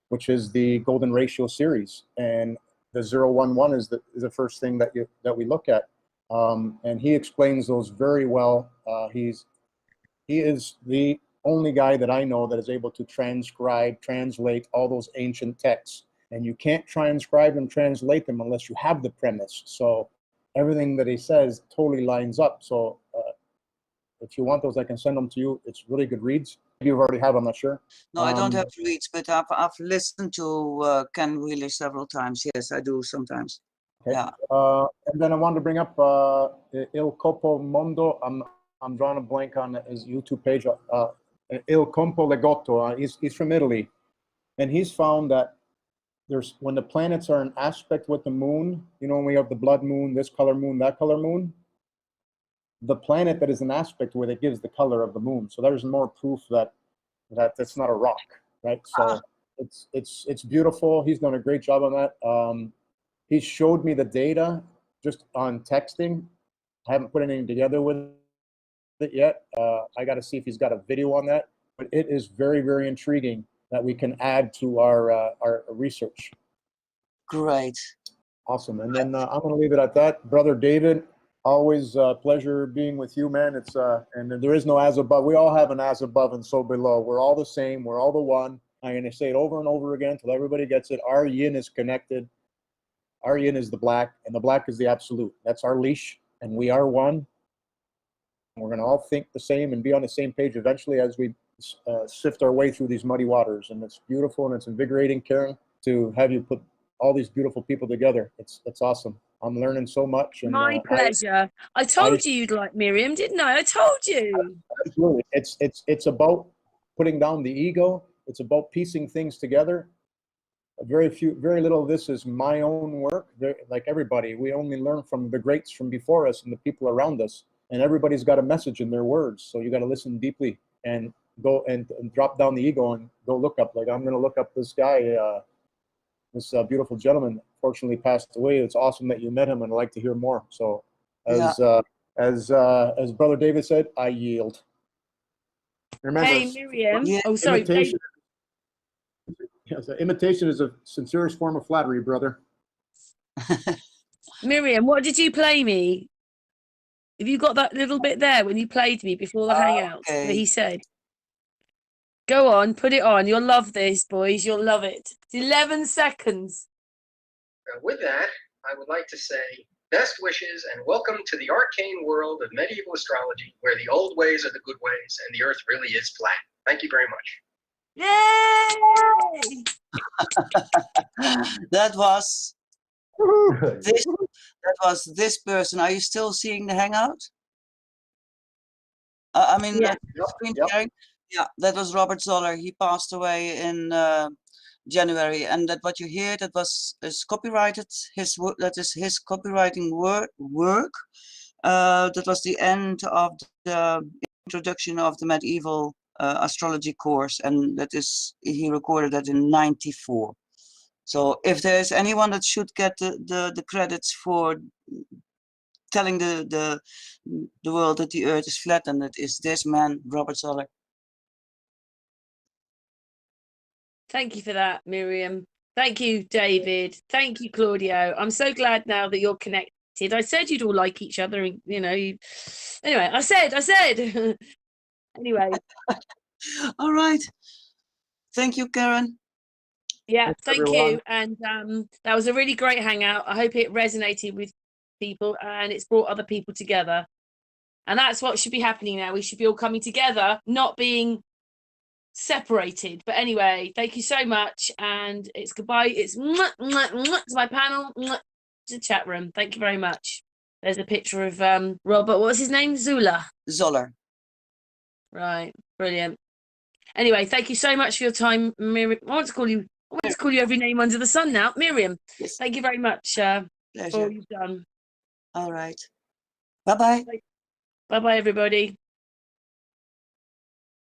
Speaker 1: which is the golden ratio series. And the 011 is the first thing that we look at. And he explains those very well. He is the only guy that I know that is able to translate all those ancient texts. And you can't transcribe and translate them unless you have the premise. So everything that he says totally lines up. So if you want those, I can send them to you. It's really good reads. You already have, I'm not sure.
Speaker 3: No, I don't have to read, but I've listened to Ken Wheeler several times. Yes, I do sometimes.
Speaker 1: Okay.
Speaker 3: Yeah.
Speaker 1: And then I wanted to bring up Il Copo Mondo. I'm drawing a blank on his YouTube page. Il Compo Legotto. He's from Italy, and he's found that when the planets are in aspect with the moon, when we have the blood moon, this color moon, that color moon, the planet that is an aspect with it gives the color of the moon. So there's more proof that that's not a rock, right? So it's beautiful. He's done a great job on that. He showed me the data just on texting. I haven't put anything together with it yet. I got to see if he's got a video on that. But it is very, very intriguing that we can add to our research.
Speaker 3: Great.
Speaker 1: Awesome. And then I'm going to leave it at that. Brother David, always a pleasure being with you, man. It's and there is no as above. We all have an as above and so below. We're all the same. We're all the one. I'm going to say it over and over again until everybody gets it. Our yin is connected. Our yin is the black, and the black is the absolute. That's our leash, and we are one. We're going to all think the same and be on the same page eventually as we sift our way through these muddy waters. And it's beautiful, and it's invigorating, Karen, to have you put all these beautiful people together. It's awesome. I'm learning so much. And,
Speaker 2: My pleasure. I told you you'd like Miriam, didn't I? I told you.
Speaker 1: Absolutely. It's about putting down the ego. It's about piecing things together. Very little of this is my own work. Like everybody, we only learn from the greats from before us and the people around us. And everybody's got a message in their words. So you got to listen deeply. And go and drop down the ego and go look up. Like, I'm going to look up this guy, this beautiful gentleman, fortunately passed away. It's awesome that you met him, and I'd like to hear more. So as Brother David said, I yield. Remember,
Speaker 2: Hey, Miriam.
Speaker 3: Yeah.
Speaker 2: Oh, sorry.
Speaker 1: imitation, yes, imitation is a sincerest form of flattery, brother.
Speaker 2: Miriam, what did you play me? Have you got that little bit there when you played me before the hangout that
Speaker 3: Okay.
Speaker 2: he said? Go on, put it on. You'll love this, boys. You'll love it. It's 11 seconds.
Speaker 5: With that, I would like to say best wishes and welcome to the arcane world of medieval astrology, where the old ways are the good ways and the earth really is flat. Thank you very much.
Speaker 2: Yay!
Speaker 3: That was this person. Are you still seeing the hangout? I mean,
Speaker 2: Yeah.
Speaker 3: screen
Speaker 1: Yep.
Speaker 3: sharing. Yeah, that was Robert Zoller. He passed away in January, and that what you hear, that was is copyrighted. His work, that is his copywriting work. That was the end of the introduction of the medieval astrology course, and that is he recorded that in '94. So if there's anyone that should get the credits for telling the world that the earth is flat, and it is this man, Robert Zoller.
Speaker 2: Thank you for that, Miriam. Thank you, David. Thank you, Claudio. I'm so glad now that you're connected. I said you'd all like each other, and anyway, I said. Anyway,
Speaker 3: All right. Thank you, Karen.
Speaker 2: yeah,
Speaker 1: Thanks,
Speaker 2: thank
Speaker 1: everyone.
Speaker 2: you. And that was a really great hangout. I hope it resonated with people and it's brought other people together. And that's what should be happening now. We should be all coming together, not being separated. But anyway, thank you so much. And it's goodbye. It's mwah, mwah, mwah, to my panel, mwah, to the chat room. Thank you very much. There's a picture of Robert. What's his name? Zula.
Speaker 3: Zoller.
Speaker 2: Right. Brilliant. Anyway, thank you so much for your time, Miriam. I want to call you every name under the sun now. Miriam.
Speaker 3: Yes.
Speaker 2: Thank you very much for all
Speaker 3: Pleasure.
Speaker 2: you've done.
Speaker 3: All right. Bye-bye.
Speaker 2: Bye-bye, everybody.